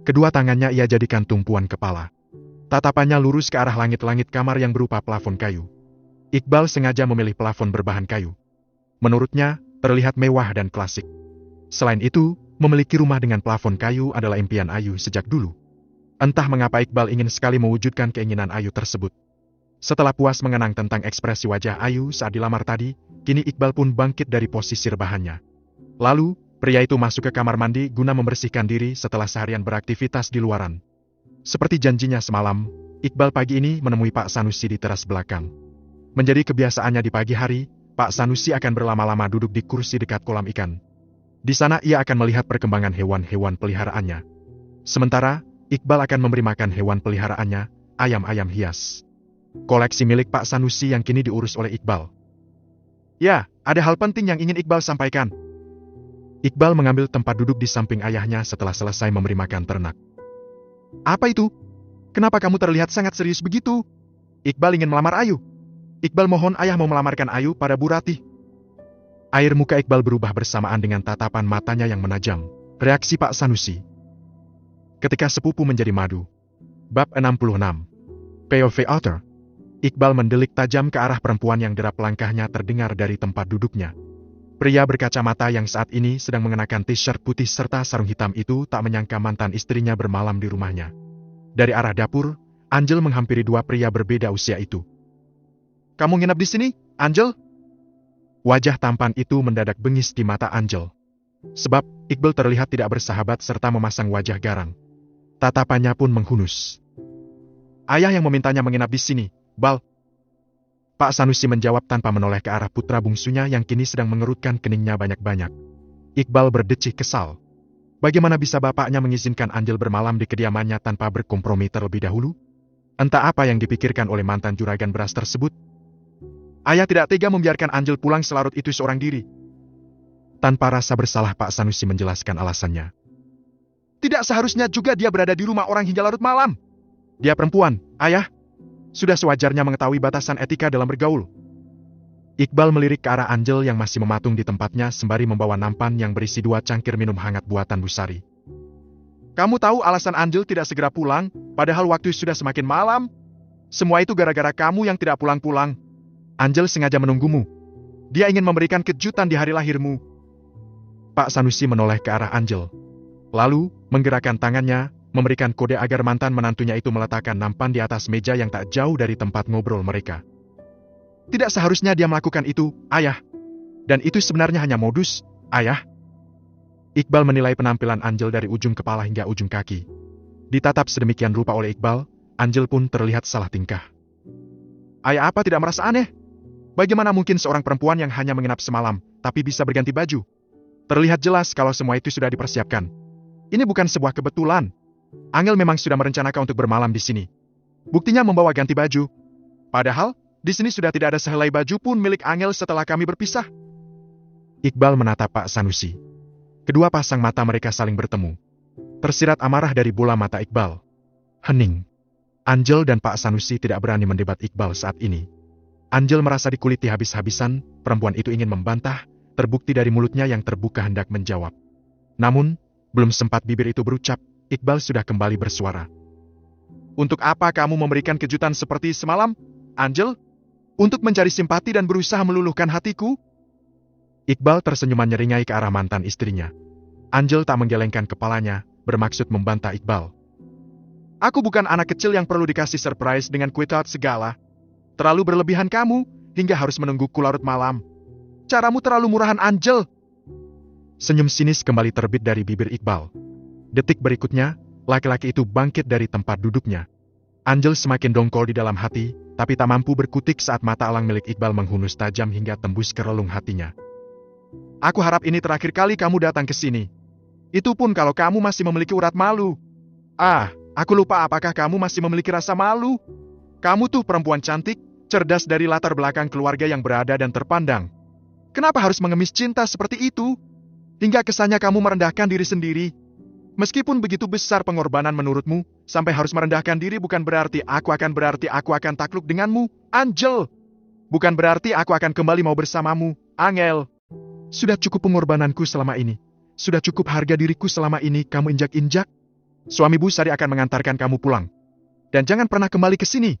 Kedua tangannya ia jadikan tumpuan kepala. Tatapannya lurus ke arah langit-langit kamar yang berupa plafon kayu. Iqbal sengaja memilih plafon berbahan kayu. Menurutnya, terlihat mewah dan klasik. Selain itu, memiliki rumah dengan plafon kayu adalah impian Ayu sejak dulu. Entah mengapa Iqbal ingin sekali mewujudkan keinginan Ayu tersebut. Setelah puas mengenang tentang ekspresi wajah Ayu saat dilamar tadi, kini Iqbal pun bangkit dari posisi rebahannya. Lalu, pria itu masuk ke kamar mandi guna membersihkan diri setelah seharian beraktivitas di luaran. Seperti janjinya semalam, Iqbal pagi ini menemui Pak Sanusi di teras belakang. Menjadi kebiasaannya di pagi hari, Pak Sanusi akan berlama-lama duduk di kursi dekat kolam ikan. Di sana ia akan melihat perkembangan hewan-hewan peliharaannya. Sementara, Iqbal akan memberi makan hewan peliharaannya, ayam-ayam hias. Koleksi milik Pak Sanusi yang kini diurus oleh Iqbal. Ya, ada hal penting yang ingin Iqbal sampaikan. Iqbal mengambil tempat duduk di samping ayahnya setelah selesai memberi makan ternak. Apa itu? Kenapa kamu terlihat sangat serius begitu? Iqbal ingin melamar Ayu. Iqbal mohon ayah mau melamarkan Ayu pada Bu Ratih. Air muka Iqbal berubah bersamaan dengan tatapan matanya yang menajam. Reaksi Pak Sanusi. Ketika sepupu menjadi madu. Bab 66. POV Author. Iqbal mendelik tajam ke arah perempuan yang derap langkahnya terdengar dari tempat duduknya. Pria berkacamata yang saat ini sedang mengenakan t-shirt putih serta sarung hitam itu tak menyangka mantan istrinya bermalam di rumahnya. Dari arah dapur, Angel menghampiri dua pria berbeda usia itu. Kamu nginep di sini, Angel? Wajah tampan itu mendadak bengis di mata Angel. Sebab, Iqbal terlihat tidak bersahabat serta memasang wajah garang. Tatapannya pun menghunus. Ayah yang memintanya menginap di sini, Bal. Pak Sanusi menjawab tanpa menoleh ke arah putra bungsunya yang kini sedang mengerutkan keningnya banyak-banyak. Iqbal berdecih kesal. Bagaimana bisa bapaknya mengizinkan Angel bermalam di kediamannya tanpa berkompromi terlebih dahulu? Entah apa yang dipikirkan oleh mantan juragan beras tersebut. Ayah tidak tega membiarkan Angel pulang selarut itu seorang diri. Tanpa rasa bersalah Pak Sanusi menjelaskan alasannya. Tidak seharusnya juga dia berada di rumah orang hingga larut malam. Dia perempuan, ayah. Sudah sewajarnya mengetahui batasan etika dalam bergaul. Iqbal melirik ke arah Angel yang masih mematung di tempatnya sembari membawa nampan yang berisi 2 cangkir minum hangat buatan Bu Sari. Kamu tahu alasan Angel tidak segera pulang, padahal waktu sudah semakin malam? Semua itu gara-gara kamu yang tidak pulang-pulang. Angel sengaja menunggumu. Dia ingin memberikan kejutan di hari lahirmu. Pak Sanusi menoleh ke arah Angel. Lalu, menggerakkan tangannya, memberikan kode agar mantan menantunya itu meletakkan nampan di atas meja yang tak jauh dari tempat ngobrol mereka. Tidak seharusnya dia melakukan itu, ayah. Dan itu sebenarnya hanya modus, ayah. Iqbal menilai penampilan Angel dari ujung kepala hingga ujung kaki. Ditatap sedemikian rupa oleh Iqbal, Angel pun terlihat salah tingkah. Ayah apa tidak merasa aneh? Bagaimana mungkin seorang perempuan yang hanya menginap semalam, tapi bisa berganti baju? Terlihat jelas kalau semua itu sudah dipersiapkan. Ini bukan sebuah kebetulan. Angel memang sudah merencanakan untuk bermalam di sini. Buktinya membawa ganti baju. Padahal, di sini sudah tidak ada sehelai baju pun milik Angel setelah kami berpisah. Iqbal menatap Pak Sanusi. Kedua pasang mata mereka saling bertemu. Tersirat amarah dari bola mata Iqbal. Hening. Angel dan Pak Sanusi tidak berani mendebat Iqbal saat ini. Angel merasa dikuliti habis-habisan, perempuan itu ingin membantah, terbukti dari mulutnya yang terbuka hendak menjawab. Namun, belum sempat bibir itu berucap, Iqbal sudah kembali bersuara. Untuk apa kamu memberikan kejutan seperti semalam, Angel? Untuk mencari simpati dan berusaha meluluhkan hatiku? Iqbal tersenyuman nyeringai ke arah mantan istrinya. Angel tak menggelengkan kepalanya, bermaksud membantah Iqbal. Aku bukan anak kecil yang perlu dikasih surprise dengan kue tart segala. Terlalu berlebihan kamu, hingga harus menungguku larut malam. Caramu terlalu murahan, Angel. Senyum sinis kembali terbit dari bibir Iqbal. Detik berikutnya, laki-laki itu bangkit dari tempat duduknya. Angel semakin dongkol di dalam hati, tapi tak mampu berkutik saat mata elang milik Iqbal menghunus tajam hingga tembus ke relung hatinya. Aku harap ini terakhir kali kamu datang ke sini. Itu pun kalau kamu masih memiliki urat malu. Aku lupa apakah kamu masih memiliki rasa malu. Kamu tuh perempuan cantik, cerdas dari latar belakang keluarga yang berada dan terpandang. Kenapa harus mengemis cinta seperti itu? Hingga kesannya kamu merendahkan diri sendiri. Meskipun begitu besar pengorbanan menurutmu, sampai harus merendahkan diri bukan berarti aku akan takluk denganmu, Angel. Bukan berarti aku akan kembali mau bersamamu, Angel. Sudah cukup pengorbananku selama ini. Sudah cukup harga diriku selama ini kamu injak-injak. Suami Bu Sari akan mengantarkan kamu pulang. Dan jangan pernah kembali ke sini.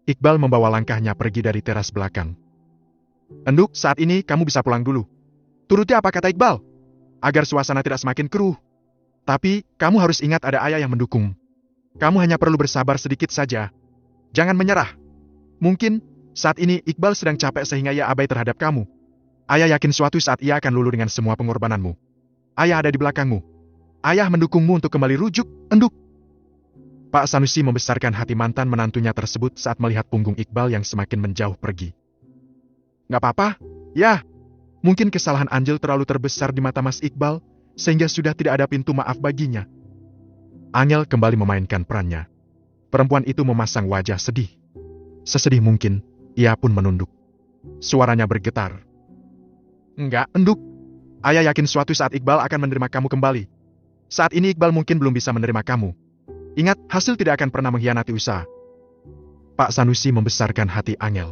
Iqbal membawa langkahnya pergi dari teras belakang. Enduk, saat ini kamu bisa pulang dulu. Turuti apa kata Iqbal. Agar suasana tidak semakin keruh. Tapi, kamu harus ingat ada ayah yang mendukung. Kamu hanya perlu bersabar sedikit saja. Jangan menyerah. Mungkin, saat ini Iqbal sedang capek sehingga ia abai terhadap kamu. Ayah yakin suatu saat ia akan luluh dengan semua pengorbananmu. Ayah ada di belakangmu. Ayah mendukungmu untuk kembali rujuk, Enduk. Pak Sanusi membesarkan hati mantan menantunya tersebut saat melihat punggung Iqbal yang semakin menjauh pergi. Gak apa-apa, ya. Mungkin kesalahan Angel terlalu terbesar di mata Mas Iqbal, sehingga sudah tidak ada pintu maaf baginya. Angel kembali memainkan perannya. Perempuan itu memasang wajah sedih. Sesedih mungkin, ia pun menunduk. Suaranya bergetar. Enggak, Enduk. Ayah yakin suatu saat Iqbal akan menerima kamu kembali. Saat ini Iqbal mungkin belum bisa menerima kamu. Ingat, hasil tidak akan pernah mengkhianati usaha. Pak Sanusi membesarkan hati Angel.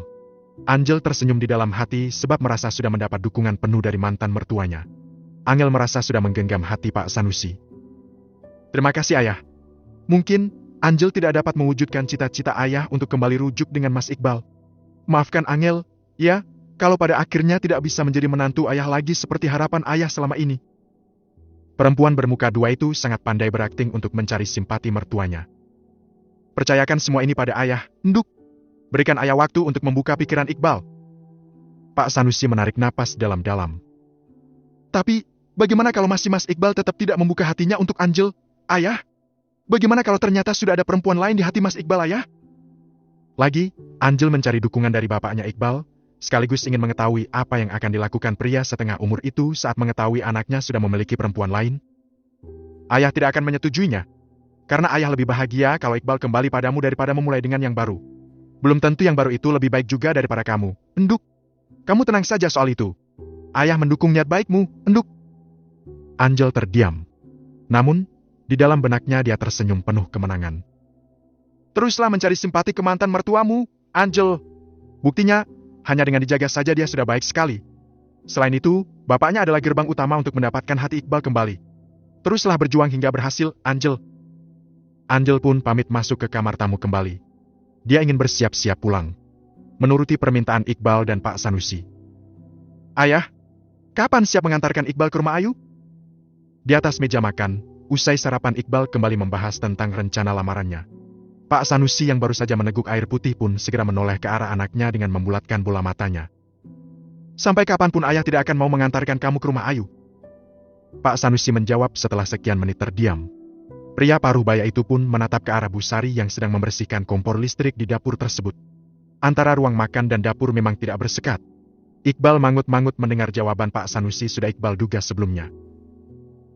Angel tersenyum di dalam hati sebab merasa sudah mendapat dukungan penuh dari mantan mertuanya. Angel merasa sudah menggenggam hati Pak Sanusi. Terima kasih ayah. Mungkin, Angel tidak dapat mewujudkan cita-cita ayah untuk kembali rujuk dengan Mas Iqbal. Maafkan Angel, ya, kalau pada akhirnya tidak bisa menjadi menantu ayah lagi seperti harapan ayah selama ini. Perempuan bermuka dua itu sangat pandai berakting untuk mencari simpati mertuanya. Percayakan semua ini pada ayah, Nduk. Berikan ayah waktu untuk membuka pikiran Iqbal. Pak Sanusi menarik napas dalam-dalam. Tapi, bagaimana kalau masih Mas Iqbal tetap tidak membuka hatinya untuk Angel, ayah? Bagaimana kalau ternyata sudah ada perempuan lain di hati Mas Iqbal, ayah? Lagi, Angel mencari dukungan dari bapaknya Iqbal, sekaligus ingin mengetahui apa yang akan dilakukan pria setengah umur itu saat mengetahui anaknya sudah memiliki perempuan lain. Ayah tidak akan menyetujuinya, karena ayah lebih bahagia kalau Iqbal kembali padamu daripada memulai dengan yang baru. Belum tentu yang baru itu lebih baik juga daripada kamu, Enduk. Kamu tenang saja soal itu. Ayah mendukung niat baikmu, Enduk. Angel terdiam. Namun, di dalam benaknya dia tersenyum penuh kemenangan. Teruslah mencari simpati ke mantan mertuamu, Angel. Buktinya, hanya dengan dijaga saja dia sudah baik sekali. Selain itu, bapaknya adalah gerbang utama untuk mendapatkan hati Iqbal kembali. Teruslah berjuang hingga berhasil, Angel. Angel pun pamit masuk ke kamar tamu kembali. Dia ingin bersiap-siap pulang. Menuruti permintaan Iqbal dan Pak Sanusi. Ayah, kapan siap mengantarkan Iqbal ke rumah Ayu? Di atas meja makan, usai sarapan Iqbal kembali membahas tentang rencana lamarannya. Pak Sanusi yang baru saja meneguk air putih pun segera menoleh ke arah anaknya dengan membulatkan bola matanya. Sampai kapanpun ayah tidak akan mau mengantarkan kamu ke rumah Ayu. Pak Sanusi menjawab setelah sekian menit terdiam. Pria paruh baya itu pun menatap ke arah Bu Sari yang sedang membersihkan kompor listrik di dapur tersebut. Antara ruang makan dan dapur memang tidak bersekat. Iqbal mangut-mangut mendengar jawaban Pak Sanusi sudah Iqbal duga sebelumnya.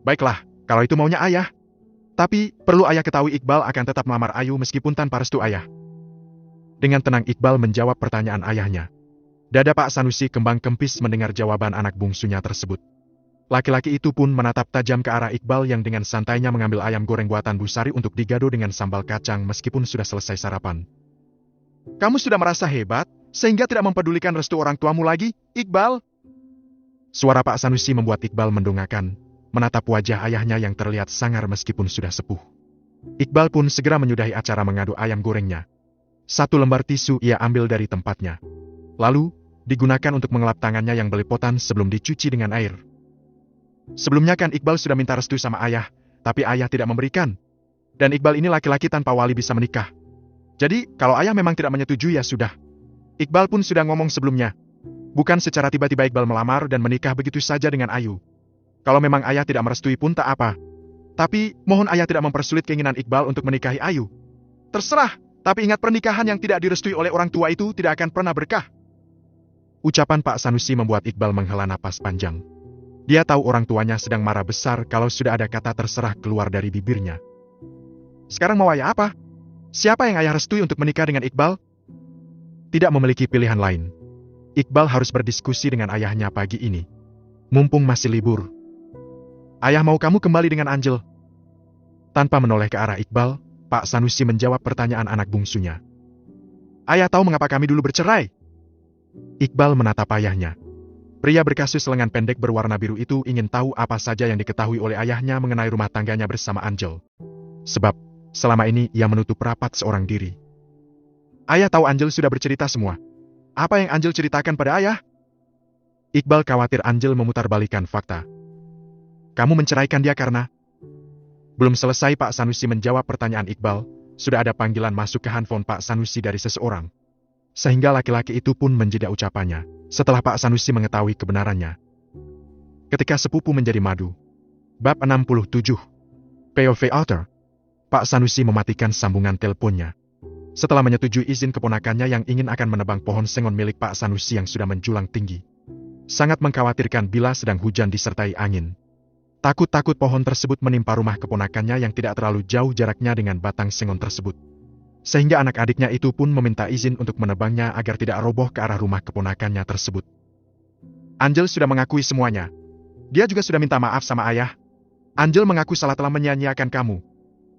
Baiklah, kalau itu maunya ayah. Tapi, perlu ayah ketahui Iqbal akan tetap melamar Ayu meskipun tanpa restu ayah. Dengan tenang Iqbal menjawab pertanyaan ayahnya. Dada Pak Sanusi kembang kempis mendengar jawaban anak bungsunya tersebut. Laki-laki itu pun menatap tajam ke arah Iqbal yang dengan santainya mengambil ayam goreng buatan Bu Sari untuk digado dengan sambal kacang meskipun sudah selesai sarapan. Kamu sudah merasa hebat, sehingga tidak mempedulikan restu orang tuamu lagi, Iqbal? Suara Pak Sanusi membuat Iqbal mendongakkan, menatap wajah ayahnya yang terlihat sangar meskipun sudah sepuh. Iqbal pun segera menyudahi acara mengadu ayam gorengnya. Satu lembar tisu ia ambil dari tempatnya. Lalu, digunakan untuk mengelap tangannya yang belepotan sebelum dicuci dengan air. Sebelumnya kan Iqbal sudah minta restu sama ayah, tapi ayah tidak memberikan. Dan Iqbal ini laki-laki tanpa wali bisa menikah. Jadi, kalau ayah memang tidak menyetujui ya sudah. Iqbal pun sudah ngomong sebelumnya. Bukan secara tiba-tiba Iqbal melamar dan menikah begitu saja dengan Ayu. Kalau memang ayah tidak merestui pun tak apa. Tapi, mohon ayah tidak mempersulit keinginan Iqbal untuk menikahi Ayu. Terserah, tapi ingat pernikahan yang tidak direstui oleh orang tua itu tidak akan pernah berkah. Ucapan Pak Sanusi membuat Iqbal menghela napas panjang. Dia tahu orang tuanya sedang marah besar kalau sudah ada kata terserah keluar dari bibirnya. Sekarang mau ayah apa? Siapa yang ayah restui untuk menikah dengan Iqbal? Tidak memiliki pilihan lain. Iqbal harus berdiskusi dengan ayahnya pagi ini. Mumpung masih libur. Ayah mau kamu kembali dengan Angel. Tanpa menoleh ke arah Iqbal, Pak Sanusi menjawab pertanyaan anak bungsunya. Ayah tahu mengapa kami dulu bercerai? Iqbal menatap ayahnya. Pria berkasus lengan pendek berwarna biru itu ingin tahu apa saja yang diketahui oleh ayahnya mengenai rumah tangganya bersama Angel. Sebab, selama ini ia menutup rapat seorang diri. Ayah tahu Angel sudah bercerita semua. Apa yang Angel ceritakan pada ayah? Iqbal khawatir Angel memutarbalikkan fakta. Kamu menceraikan dia karena... Belum selesai Pak Sanusi menjawab pertanyaan Iqbal, sudah ada panggilan masuk ke handphone Pak Sanusi dari seseorang. Sehingga laki-laki itu pun menjeda ucapannya, setelah Pak Sanusi mengetahui kebenarannya. Ketika sepupu menjadi madu. Bab 67. POV Author. Pak Sanusi mematikan sambungan teleponnya. Setelah menyetujui izin keponakannya yang ingin akan menebang pohon sengon milik Pak Sanusi yang sudah menjulang tinggi. Sangat mengkhawatirkan bila sedang hujan disertai angin. Takut-takut pohon tersebut menimpa rumah keponakannya yang tidak terlalu jauh jaraknya dengan batang sengon tersebut. Sehingga anak adiknya itu pun meminta izin untuk menebangnya agar tidak roboh ke arah rumah keponakannya tersebut. Angel sudah mengakui semuanya. Dia juga sudah minta maaf sama ayah. Angel mengaku salah telah menyia-nyiakan kamu,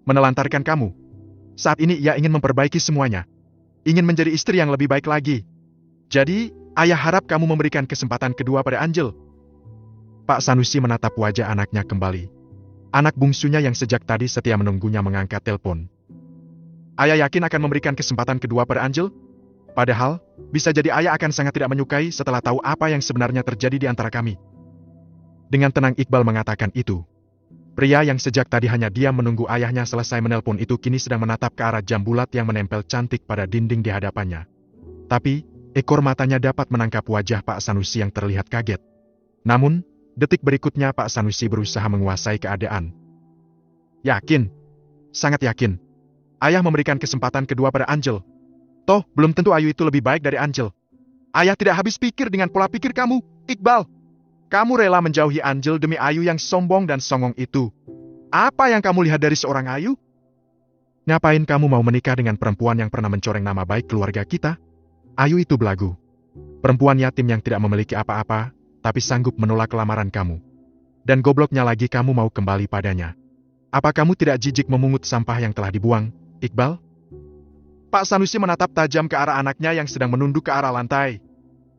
menelantarkan kamu. Saat ini ia ingin memperbaiki semuanya. Ingin menjadi istri yang lebih baik lagi. Jadi, ayah harap kamu memberikan kesempatan kedua pada Angel. Pak Sanusi menatap wajah anaknya kembali. Anak bungsunya yang sejak tadi setia menunggunya mengangkat telepon. Ayah yakin akan memberikan kesempatan kedua pada Angel? Padahal, bisa jadi ayah akan sangat tidak menyukai setelah tahu apa yang sebenarnya terjadi di antara kami. Dengan tenang Iqbal mengatakan itu. Pria yang sejak tadi hanya diam menunggu ayahnya selesai menelpon itu kini sedang menatap ke arah jam bulat yang menempel cantik pada dinding di hadapannya. Tapi, ekor matanya dapat menangkap wajah Pak Sanusi yang terlihat kaget. Namun, detik berikutnya Pak Sanusi berusaha menguasai keadaan. Yakin? Sangat yakin. Ayah memberikan kesempatan kedua pada Angel. Toh, belum tentu Ayu itu lebih baik dari Angel. Ayah tidak habis pikir dengan pola pikir kamu, Iqbal. Kamu rela menjauhi Angel demi Ayu yang sombong dan songong itu. Apa yang kamu lihat dari seorang Ayu? Ngapain kamu mau menikah dengan perempuan yang pernah mencoreng nama baik keluarga kita? Ayu itu belagu. Perempuan yatim yang tidak memiliki apa-apa, tapi sanggup menolak lamaran kamu. Dan gobloknya lagi kamu mau kembali padanya. Apa kamu tidak jijik memungut sampah yang telah dibuang, Iqbal? Pak Sanusi menatap tajam ke arah anaknya yang sedang menunduk ke arah lantai.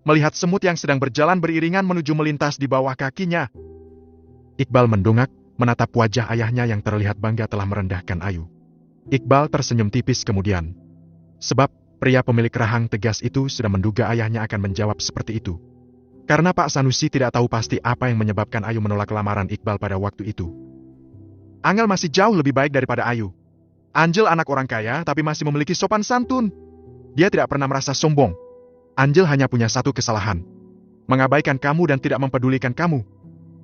Melihat semut yang sedang berjalan beriringan menuju melintas di bawah kakinya. Iqbal mendongak, menatap wajah ayahnya yang terlihat bangga telah merendahkan Ayu. Iqbal tersenyum tipis kemudian. Sebab, pria pemilik rahang tegas itu sudah menduga ayahnya akan menjawab seperti itu. Karena Pak Sanusi tidak tahu pasti apa yang menyebabkan Ayu menolak lamaran Iqbal pada waktu itu. Angel masih jauh lebih baik daripada Ayu. Angel anak orang kaya tapi masih memiliki sopan santun. Dia tidak pernah merasa sombong. Angel hanya punya satu kesalahan. Mengabaikan kamu dan tidak mempedulikan kamu.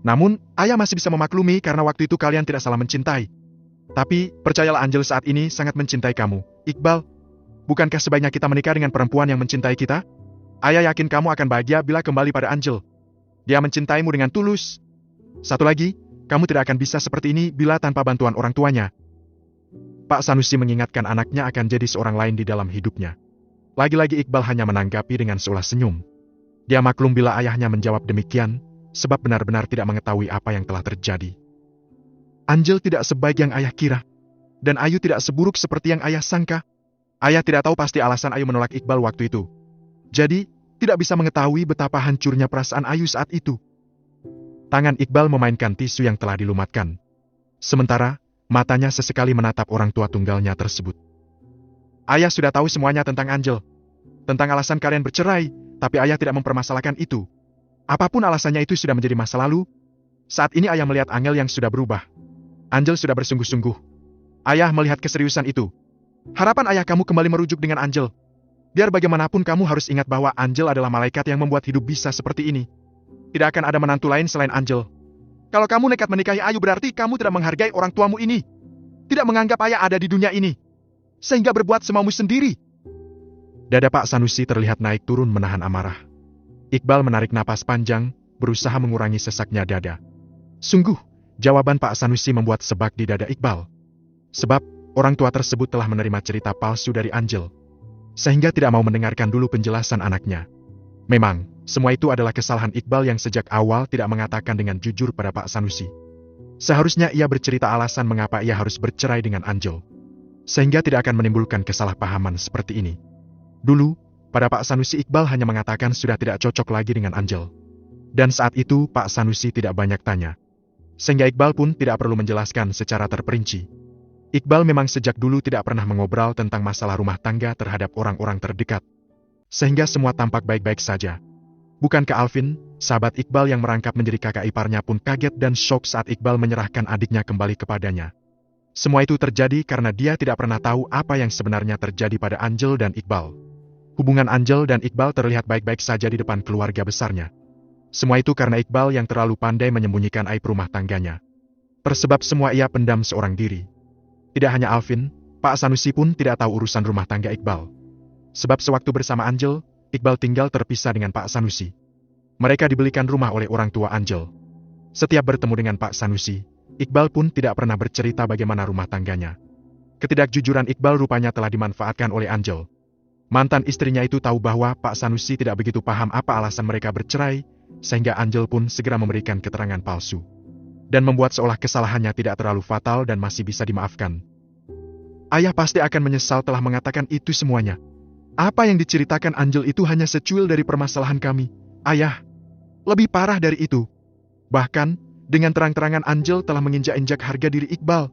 Namun, ayah masih bisa memaklumi karena waktu itu kalian tidak salah mencintai. Tapi, percayalah Angel saat ini sangat mencintai kamu. Iqbal, bukankah sebaiknya kita menikah dengan perempuan yang mencintai kita? Ayah yakin kamu akan bahagia bila kembali pada Angel. Dia mencintaimu dengan tulus. Satu lagi, kamu tidak akan bisa seperti ini bila tanpa bantuan orang tuanya. Pak Sanusi mengingatkan anaknya akan jadi seorang lain di dalam hidupnya. Lagi-lagi Iqbal hanya menanggapi dengan seulas senyum. Dia maklum bila ayahnya menjawab demikian, sebab benar-benar tidak mengetahui apa yang telah terjadi. Angel tidak sebaik yang ayah kira. Dan Ayu tidak seburuk seperti yang ayah sangka. Ayah tidak tahu pasti alasan Ayu menolak Iqbal waktu itu. Jadi, tidak bisa mengetahui betapa hancurnya perasaan Ayu saat itu. Tangan Iqbal memainkan tisu yang telah dilumatkan. Sementara, matanya sesekali menatap orang tua tunggalnya tersebut. Ayah sudah tahu semuanya tentang Angel. Tentang alasan kalian bercerai, tapi ayah tidak mempermasalahkan itu. Apapun alasannya itu sudah menjadi masa lalu. Saat ini ayah melihat Angel yang sudah berubah. Angel sudah bersungguh-sungguh. Ayah melihat keseriusan itu. Harapan ayah kamu kembali merujuk dengan Angel. Biar bagaimanapun kamu harus ingat bahwa Angel adalah malaikat yang membuat hidup bisa seperti ini. Tidak akan ada menantu lain selain Angel. Kalau kamu nekat menikahi Ayu berarti kamu tidak menghargai orang tuamu ini. Tidak menganggap ayah ada di dunia ini. Sehingga berbuat semaumu sendiri. Dada Pak Sanusi terlihat naik turun menahan amarah. Iqbal menarik napas panjang, berusaha mengurangi sesaknya dada. Sungguh, jawaban Pak Sanusi membuat sebak di dada Iqbal. Sebab, orang tua tersebut telah menerima cerita palsu dari Angel. Sehingga tidak mau mendengarkan dulu penjelasan anaknya. Memang, semua itu adalah kesalahan Iqbal yang sejak awal tidak mengatakan dengan jujur pada Pak Sanusi. Seharusnya ia bercerita alasan mengapa ia harus bercerai dengan Angel. Sehingga tidak akan menimbulkan kesalahpahaman seperti ini. Dulu, pada Pak Sanusi Iqbal hanya mengatakan sudah tidak cocok lagi dengan Angel. Dan saat itu Pak Sanusi tidak banyak tanya. Sehingga Iqbal pun tidak perlu menjelaskan secara terperinci. Iqbal memang sejak dulu tidak pernah mengobrol tentang masalah rumah tangga terhadap orang-orang terdekat. Sehingga semua tampak baik-baik saja. Bukankah Alvin, sahabat Iqbal yang merangkap menjadi kakak iparnya pun kaget dan syok saat Iqbal menyerahkan adiknya kembali kepadanya. Semua itu terjadi karena dia tidak pernah tahu apa yang sebenarnya terjadi pada Angel dan Iqbal. Hubungan Angel dan Iqbal terlihat baik-baik saja di depan keluarga besarnya. Semua itu karena Iqbal yang terlalu pandai menyembunyikan aib rumah tangganya. Tersebab semua ia pendam seorang diri. Tidak hanya Alvin, Pak Sanusi pun tidak tahu urusan rumah tangga Iqbal. Sebab sewaktu bersama Angel, Iqbal tinggal terpisah dengan Pak Sanusi. Mereka dibelikan rumah oleh orang tua Angel. Setiap bertemu dengan Pak Sanusi, Iqbal pun tidak pernah bercerita bagaimana rumah tangganya. Ketidakjujuran Iqbal rupanya telah dimanfaatkan oleh Angel. Mantan istrinya itu tahu bahwa Pak Sanusi tidak begitu paham apa alasan mereka bercerai, sehingga Angel pun segera memberikan keterangan palsu. Dan membuat seolah kesalahannya tidak terlalu fatal dan masih bisa dimaafkan. Ayah pasti akan menyesal telah mengatakan itu semuanya. Apa yang diceritakan Angel itu hanya secuil dari permasalahan kami. Ayah, lebih parah dari itu. Bahkan, dengan terang-terangan Angel telah menginjak-injak harga diri Iqbal.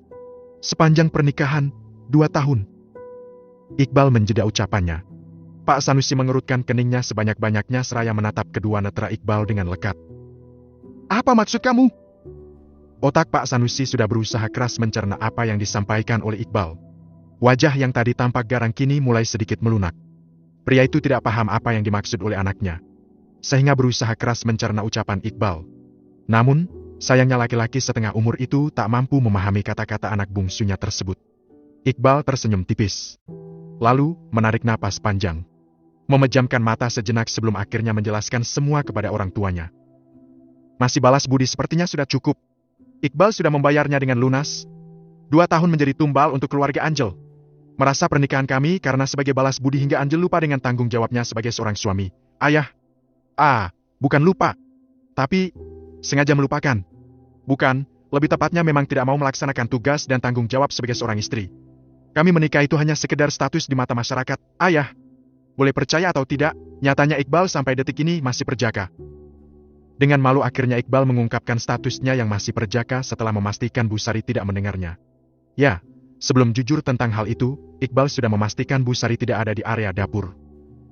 Sepanjang pernikahan, 2 tahun. Iqbal menjeda ucapannya. Pak Sanusi mengerutkan keningnya sebanyak-banyaknya seraya menatap kedua netra Iqbal dengan lekat. Apa maksud kamu? Otak Pak Sanusi sudah berusaha keras mencerna apa yang disampaikan oleh Iqbal. Wajah yang tadi tampak garang kini mulai sedikit melunak. Pria itu tidak paham apa yang dimaksud oleh anaknya, sehingga berusaha keras mencerna ucapan Iqbal. Namun, sayangnya laki-laki setengah umur itu tak mampu memahami kata-kata anak bungsunya tersebut. Iqbal tersenyum tipis. Lalu, menarik napas panjang. Memejamkan mata sejenak sebelum akhirnya menjelaskan semua kepada orang tuanya. Masih balas budi sepertinya sudah cukup. Iqbal sudah membayarnya dengan lunas. 2 tahun menjadi tumbal untuk keluarga Angel. Merasa pernikahan kami karena sebagai balas budi hingga Angel lupa dengan tanggung jawabnya sebagai seorang suami. Ayah. Bukan lupa. Tapi, sengaja melupakan. Bukan, lebih tepatnya memang tidak mau melaksanakan tugas dan tanggung jawab sebagai seorang istri. Kami menikah itu hanya sekedar status di mata masyarakat. Ayah, boleh percaya atau tidak, nyatanya Iqbal sampai detik ini masih perjaka. Dengan malu akhirnya Iqbal mengungkapkan statusnya yang masih perjaka setelah memastikan Bu Sari tidak mendengarnya. Ya, sebelum jujur tentang hal itu, Iqbal sudah memastikan Bu Sari tidak ada di area dapur.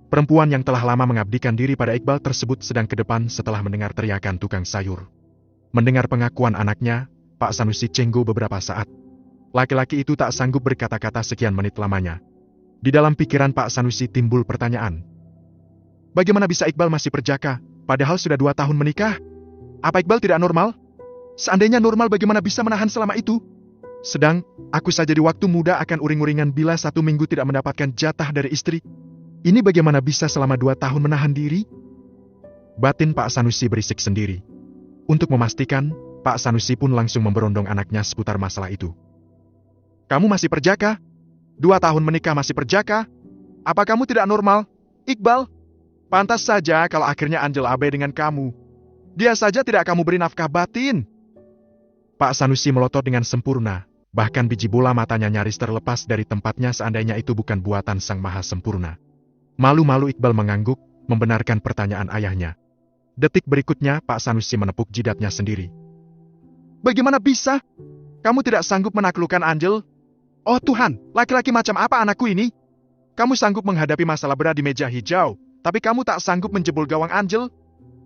Perempuan yang telah lama mengabdikan diri pada Iqbal tersebut sedang ke depan setelah mendengar teriakan tukang sayur. Mendengar pengakuan anaknya, Pak Sanusi cenggo beberapa saat. Laki-laki itu tak sanggup berkata-kata sekian menit lamanya. Di dalam pikiran Pak Sanusi timbul pertanyaan. Bagaimana bisa Iqbal masih perjaka, padahal sudah 2 tahun menikah? Apa Iqbal tidak normal? Seandainya normal bagaimana bisa menahan selama itu? Sedang, aku saja di waktu muda akan uring-uringan bila 1 minggu tidak mendapatkan jatah dari istri. Ini bagaimana bisa selama 2 tahun menahan diri? Batin Pak Sanusi berisik sendiri. Untuk memastikan, Pak Sanusi pun langsung memberondong anaknya seputar masalah itu. Kamu masih perjaka? 2 tahun menikah masih perjaka? Apa kamu tidak normal, Iqbal? Pantas saja kalau akhirnya Angel abai dengan kamu. Dia saja tidak kamu beri nafkah batin. Pak Sanusi melotot dengan sempurna, bahkan biji bola matanya nyaris terlepas dari tempatnya seandainya itu bukan buatan Sang Maha Sempurna. Malu-malu Iqbal mengangguk, membenarkan pertanyaan ayahnya. Detik berikutnya Pak Sanusi menepuk jidatnya sendiri. Bagaimana bisa? Kamu tidak sanggup menaklukkan Angel? Oh Tuhan, laki-laki macam apa anakku ini? Kamu sanggup menghadapi masalah berat di meja hijau, tapi kamu tak sanggup menjebol gawang Angel?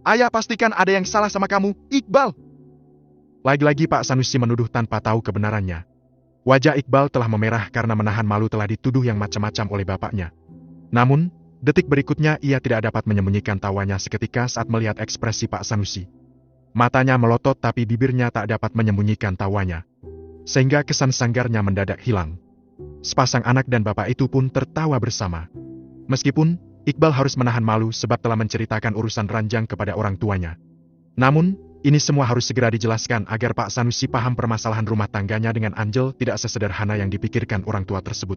Ayah pastikan ada yang salah sama kamu, Iqbal. Lagi-lagi Pak Sanusi menuduh tanpa tahu kebenarannya. Wajah Iqbal telah memerah karena menahan malu telah dituduh yang macam-macam oleh bapaknya. Namun, detik berikutnya ia tidak dapat menyembunyikan tawanya seketika saat melihat ekspresi Pak Sanusi. Matanya melotot tapi bibirnya tak dapat menyembunyikan tawanya. Sehingga kesan sanggarnya mendadak hilang. Sepasang anak dan bapak itu pun tertawa bersama. Meskipun, Iqbal harus menahan malu sebab telah menceritakan urusan ranjang kepada orang tuanya. Namun, ini semua harus segera dijelaskan agar Pak Sanusi paham permasalahan rumah tangganya dengan Angel tidak sesederhana yang dipikirkan orang tua tersebut.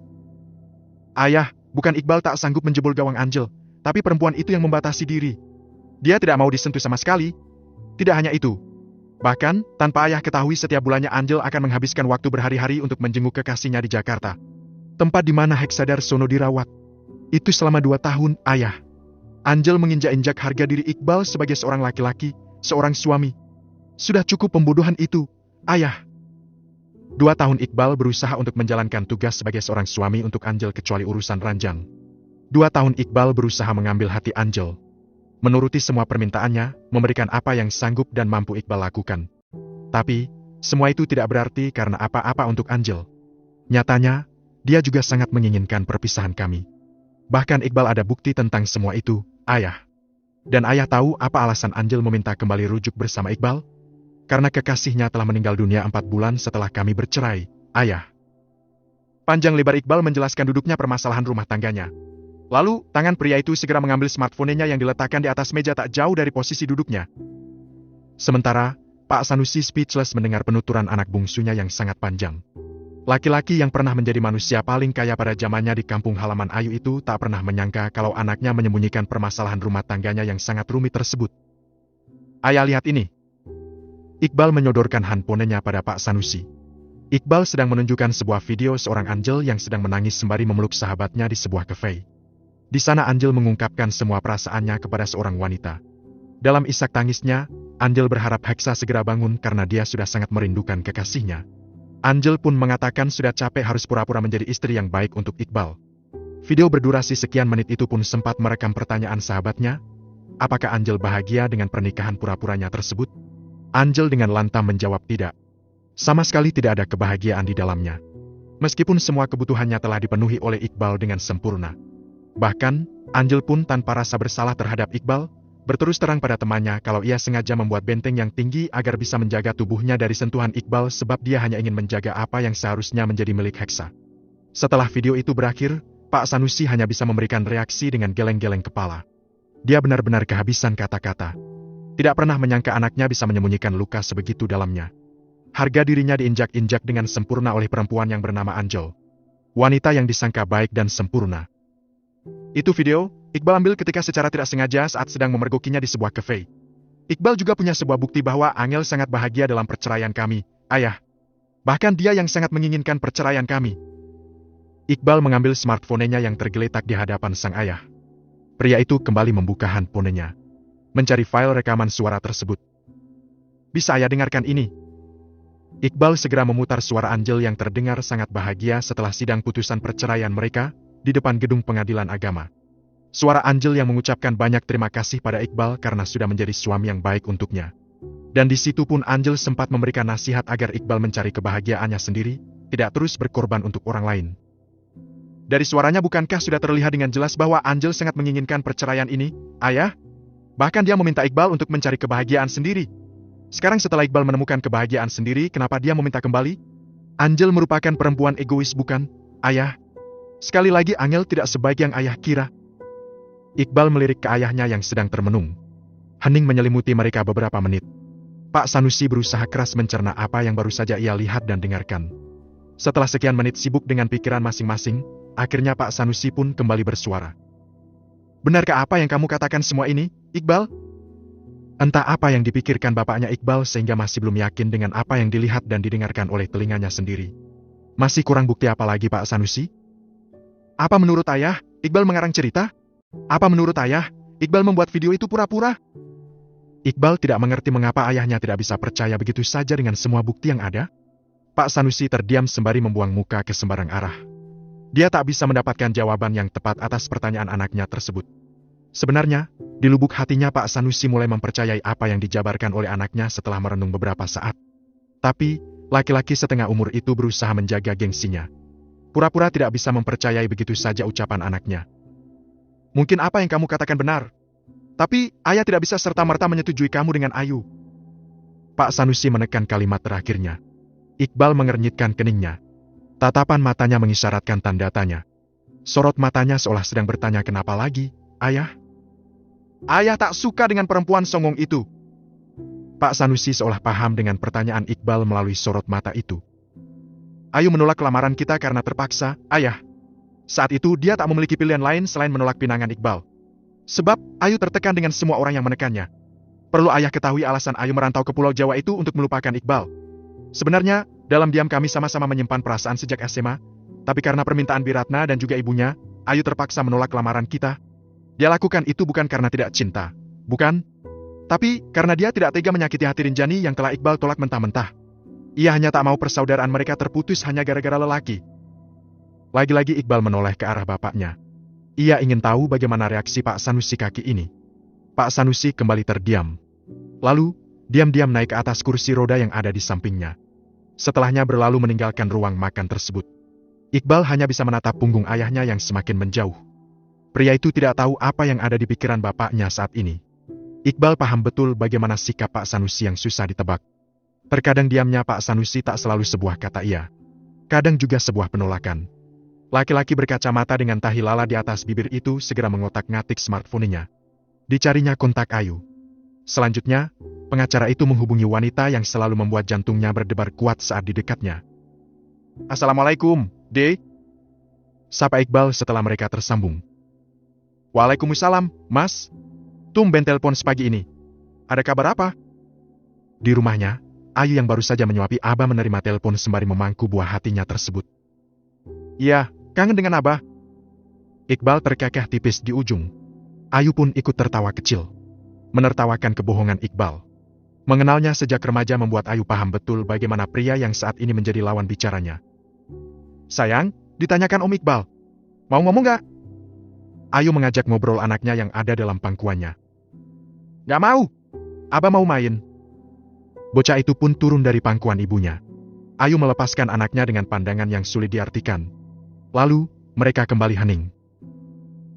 Ayah, bukan Iqbal tak sanggup menjebol gawang Angel, tapi perempuan itu yang membatasi diri. Dia tidak mau disentuh sama sekali. Tidak hanya itu. Bahkan, tanpa ayah ketahui setiap bulannya Angel akan menghabiskan waktu berhari-hari untuk menjenguk kekasihnya di Jakarta. Tempat di mana Heksadar Sono dirawat. Itu selama 2 tahun, ayah. Angel menginjak-injak harga diri Iqbal sebagai seorang laki-laki, seorang suami. Sudah cukup pembodohan itu, ayah. 2 tahun Iqbal berusaha untuk menjalankan tugas sebagai seorang suami untuk Angel kecuali urusan ranjang. 2 tahun Iqbal berusaha mengambil hati Angel. Menuruti semua permintaannya, memberikan apa yang sanggup dan mampu Iqbal lakukan. Tapi, semua itu tidak berarti karena apa-apa untuk Angel. Nyatanya, dia juga sangat menginginkan perpisahan kami. Bahkan Iqbal ada bukti tentang semua itu, ayah. Dan ayah tahu apa alasan Angel meminta kembali rujuk bersama Iqbal? Karena kekasihnya telah meninggal dunia 4 bulan setelah kami bercerai, ayah. Panjang lebar Iqbal menjelaskan duduknya permasalahan rumah tangganya. Lalu, tangan pria itu segera mengambil smartphone-nya yang diletakkan di atas meja tak jauh dari posisi duduknya. Sementara, Pak Sanusi speechless mendengar penuturan anak bungsunya yang sangat panjang. Laki-laki yang pernah menjadi manusia paling kaya pada zamannya di kampung halaman Ayu itu tak pernah menyangka kalau anaknya menyembunyikan permasalahan rumah tangganya yang sangat rumit tersebut. Ayah, lihat ini. Iqbal menyodorkan handphonenya pada Pak Sanusi. Iqbal sedang menunjukkan sebuah video seorang Angel yang sedang menangis sembari memeluk sahabatnya di sebuah kafe. Di sana Angel mengungkapkan semua perasaannya kepada seorang wanita. Dalam isak tangisnya, Angel berharap Hexa segera bangun karena dia sudah sangat merindukan kekasihnya. Angel pun mengatakan sudah capek harus pura-pura menjadi istri yang baik untuk Iqbal. Video berdurasi sekian menit itu pun sempat merekam pertanyaan sahabatnya, apakah Angel bahagia dengan pernikahan pura-puranya tersebut? Angel dengan lantang menjawab tidak. Sama sekali tidak ada kebahagiaan di dalamnya. Meskipun semua kebutuhannya telah dipenuhi oleh Iqbal dengan sempurna. Bahkan, Angel pun tanpa rasa bersalah terhadap Iqbal, berterus terang pada temannya kalau ia sengaja membuat benteng yang tinggi agar bisa menjaga tubuhnya dari sentuhan Iqbal sebab dia hanya ingin menjaga apa yang seharusnya menjadi milik Hexa. Setelah video itu berakhir, Pak Sanusi hanya bisa memberikan reaksi dengan geleng-geleng kepala. Dia benar-benar kehabisan kata-kata. Tidak pernah menyangka anaknya bisa menyembunyikan luka sebegitu dalamnya. Harga dirinya diinjak-injak dengan sempurna oleh perempuan yang bernama Angel. Wanita yang disangka baik dan sempurna. Itu video, Iqbal ambil ketika secara tidak sengaja saat sedang memergokinya di sebuah kafe. Iqbal juga punya sebuah bukti bahwa Angel sangat bahagia dalam perceraian kami, ayah. Bahkan dia yang sangat menginginkan perceraian kami. Iqbal mengambil smartphone-nya yang tergeletak di hadapan sang ayah. Pria itu kembali membuka handphone-nya, mencari file rekaman suara tersebut. Bisa ayah dengarkan ini? Iqbal segera memutar suara Angel yang terdengar sangat bahagia setelah sidang putusan perceraian mereka di depan gedung pengadilan agama. Suara Angel yang mengucapkan banyak terima kasih pada Iqbal karena sudah menjadi suami yang baik untuknya. Dan di situ pun Angel sempat memberikan nasihat agar Iqbal mencari kebahagiaannya sendiri, tidak terus berkorban untuk orang lain. Dari suaranya bukankah sudah terlihat dengan jelas bahwa Angel sangat menginginkan perceraian ini, ayah? Bahkan dia meminta Iqbal untuk mencari kebahagiaan sendiri. Sekarang setelah Iqbal menemukan kebahagiaan sendiri, kenapa dia meminta kembali? Angel merupakan perempuan egois bukan, ayah? Sekali lagi Angel tidak sebaik yang ayah kira. Iqbal melirik ke ayahnya yang sedang termenung. Hening menyelimuti mereka beberapa menit. Pak Sanusi berusaha keras mencerna apa yang baru saja ia lihat dan dengarkan. Setelah sekian menit sibuk dengan pikiran masing-masing, akhirnya Pak Sanusi pun kembali bersuara. Benarkah apa yang kamu katakan semua ini, Iqbal? Entah apa yang dipikirkan bapaknya Iqbal sehingga masih belum yakin dengan apa yang dilihat dan didengarkan oleh telinganya sendiri. Masih kurang bukti apa lagi Pak Sanusi? Apa menurut ayah, Iqbal mengarang cerita? Apa menurut ayah, Iqbal membuat video itu pura-pura? Iqbal tidak mengerti mengapa ayahnya tidak bisa percaya begitu saja dengan semua bukti yang ada. Pak Sanusi terdiam sembari membuang muka ke sembarang arah. Dia tak bisa mendapatkan jawaban yang tepat atas pertanyaan anaknya tersebut. Sebenarnya, di lubuk hatinya Pak Sanusi mulai mempercayai apa yang dijabarkan oleh anaknya setelah merenung beberapa saat. Tapi, laki-laki setengah umur itu berusaha menjaga gengsinya. Pura-pura tidak bisa mempercayai begitu saja ucapan anaknya. Mungkin apa yang kamu katakan benar. Tapi, ayah tidak bisa serta-merta menyetujui kamu dengan Ayu. Pak Sanusi menekan kalimat terakhirnya. Iqbal mengernyitkan keningnya. Tatapan matanya mengisyaratkan tanda tanya. Sorot matanya seolah sedang bertanya kenapa lagi, ayah? Ayah tak suka dengan perempuan songong itu. Pak Sanusi seolah paham dengan pertanyaan Iqbal melalui sorot mata itu. Ayu menolak lamaran kita karena terpaksa, ayah. Saat itu dia tak memiliki pilihan lain selain menolak pinangan Iqbal. Sebab, Ayu tertekan dengan semua orang yang menekannya. Perlu ayah ketahui alasan Ayu merantau ke Pulau Jawa itu untuk melupakan Iqbal. Sebenarnya, dalam diam kami sama-sama menyimpan perasaan sejak SMA, tapi karena permintaan Biratna dan juga ibunya, Ayu terpaksa menolak lamaran kita. Dia lakukan itu bukan karena tidak cinta, bukan? Tapi, karena dia tidak tega menyakiti hati Rinjani yang telah Iqbal tolak mentah-mentah. Ia hanya tak mau persaudaraan mereka terputus hanya gara-gara lelaki. Lagi-lagi Iqbal menoleh ke arah bapaknya. Ia ingin tahu bagaimana reaksi Pak Sanusi kaki ini. Pak Sanusi kembali terdiam. Lalu, diam-diam naik ke atas kursi roda yang ada di sampingnya. Setelahnya berlalu meninggalkan ruang makan tersebut. Iqbal hanya bisa menatap punggung ayahnya yang semakin menjauh. Pria itu tidak tahu apa yang ada di pikiran bapaknya saat ini. Iqbal paham betul bagaimana sikap Pak Sanusi yang susah ditebak. Terkadang diamnya Pak Sanusi tak selalu sebuah kata iya. Kadang juga sebuah penolakan. Laki-laki berkacamata dengan tahi lala di atas bibir itu segera mengotak-ngatik smartphone-nya. Dicarinya kontak Ayu. Selanjutnya, pengacara itu menghubungi wanita yang selalu membuat jantungnya berdebar kuat saat di dekatnya. Assalamualaikum, Dek. Sapa Iqbal setelah mereka tersambung. Waalaikumsalam, Mas. Tumben telepon sepagi ini. Ada kabar apa? Di rumahnya, Ayu yang baru saja menyuapi Abah menerima telepon sembari memangku buah hatinya tersebut. Iya, kangen dengan Abah. Iqbal terkekeh tipis di ujung. Ayu pun ikut tertawa kecil. Menertawakan kebohongan Iqbal. Mengenalnya sejak remaja membuat Ayu paham betul bagaimana pria yang saat ini menjadi lawan bicaranya. Sayang, ditanyakan Om Iqbal. Mau ngomong gak? Ayu mengajak ngobrol anaknya yang ada dalam pangkuannya. Gak mau. Abah mau main. Bocah itu pun turun dari pangkuan ibunya. Ayu melepaskan anaknya dengan pandangan yang sulit diartikan. Lalu, mereka kembali hening.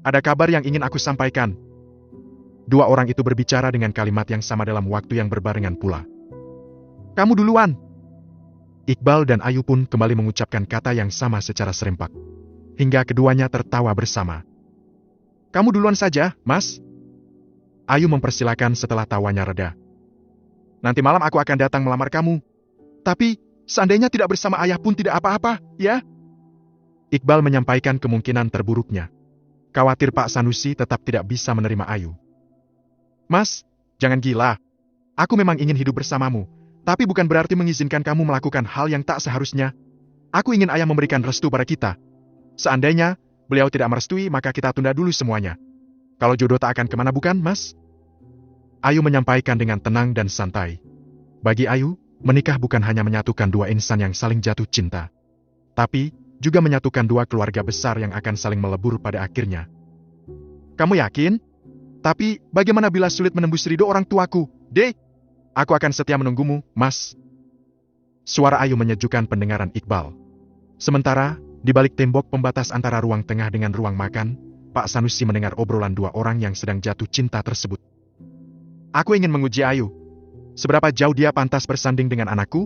Ada kabar yang ingin aku sampaikan. Dua orang itu berbicara dengan kalimat yang sama dalam waktu yang berbarengan pula. Kamu duluan. Iqbal dan Ayu pun kembali mengucapkan kata yang sama secara serempak. Hingga keduanya tertawa bersama. Kamu duluan saja, Mas. Ayu mempersilakan setelah tawanya reda. Nanti malam aku akan datang melamar kamu. Tapi, seandainya tidak bersama ayah pun tidak apa-apa, ya? Iqbal menyampaikan kemungkinan terburuknya. Khawatir Pak Sanusi tetap tidak bisa menerima Ayu. Mas, jangan gila. Aku memang ingin hidup bersamamu, tapi bukan berarti mengizinkan kamu melakukan hal yang tak seharusnya. Aku ingin ayah memberikan restu pada kita. Seandainya beliau tidak merestui, maka kita tunda dulu semuanya. Kalau jodoh tak akan kemana, bukan, Mas? Ayu menyampaikan dengan tenang dan santai. Bagi Ayu, menikah bukan hanya menyatukan dua insan yang saling jatuh cinta, tapi juga menyatukan dua keluarga besar yang akan saling melebur pada akhirnya. Kamu yakin? Tapi, bagaimana bila sulit menembus ridho orang tuaku, Dek? Aku akan setia menunggumu, Mas. Suara Ayu menyejukkan pendengaran Iqbal. Sementara, di balik tembok pembatas antara ruang tengah dengan ruang makan, Pak Sanusi mendengar obrolan dua orang yang sedang jatuh cinta tersebut. Aku ingin menguji Ayu. Seberapa jauh dia pantas bersanding dengan anakku?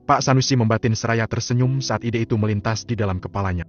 Pak Sanusi membatin seraya tersenyum saat ide itu melintas di dalam kepalanya.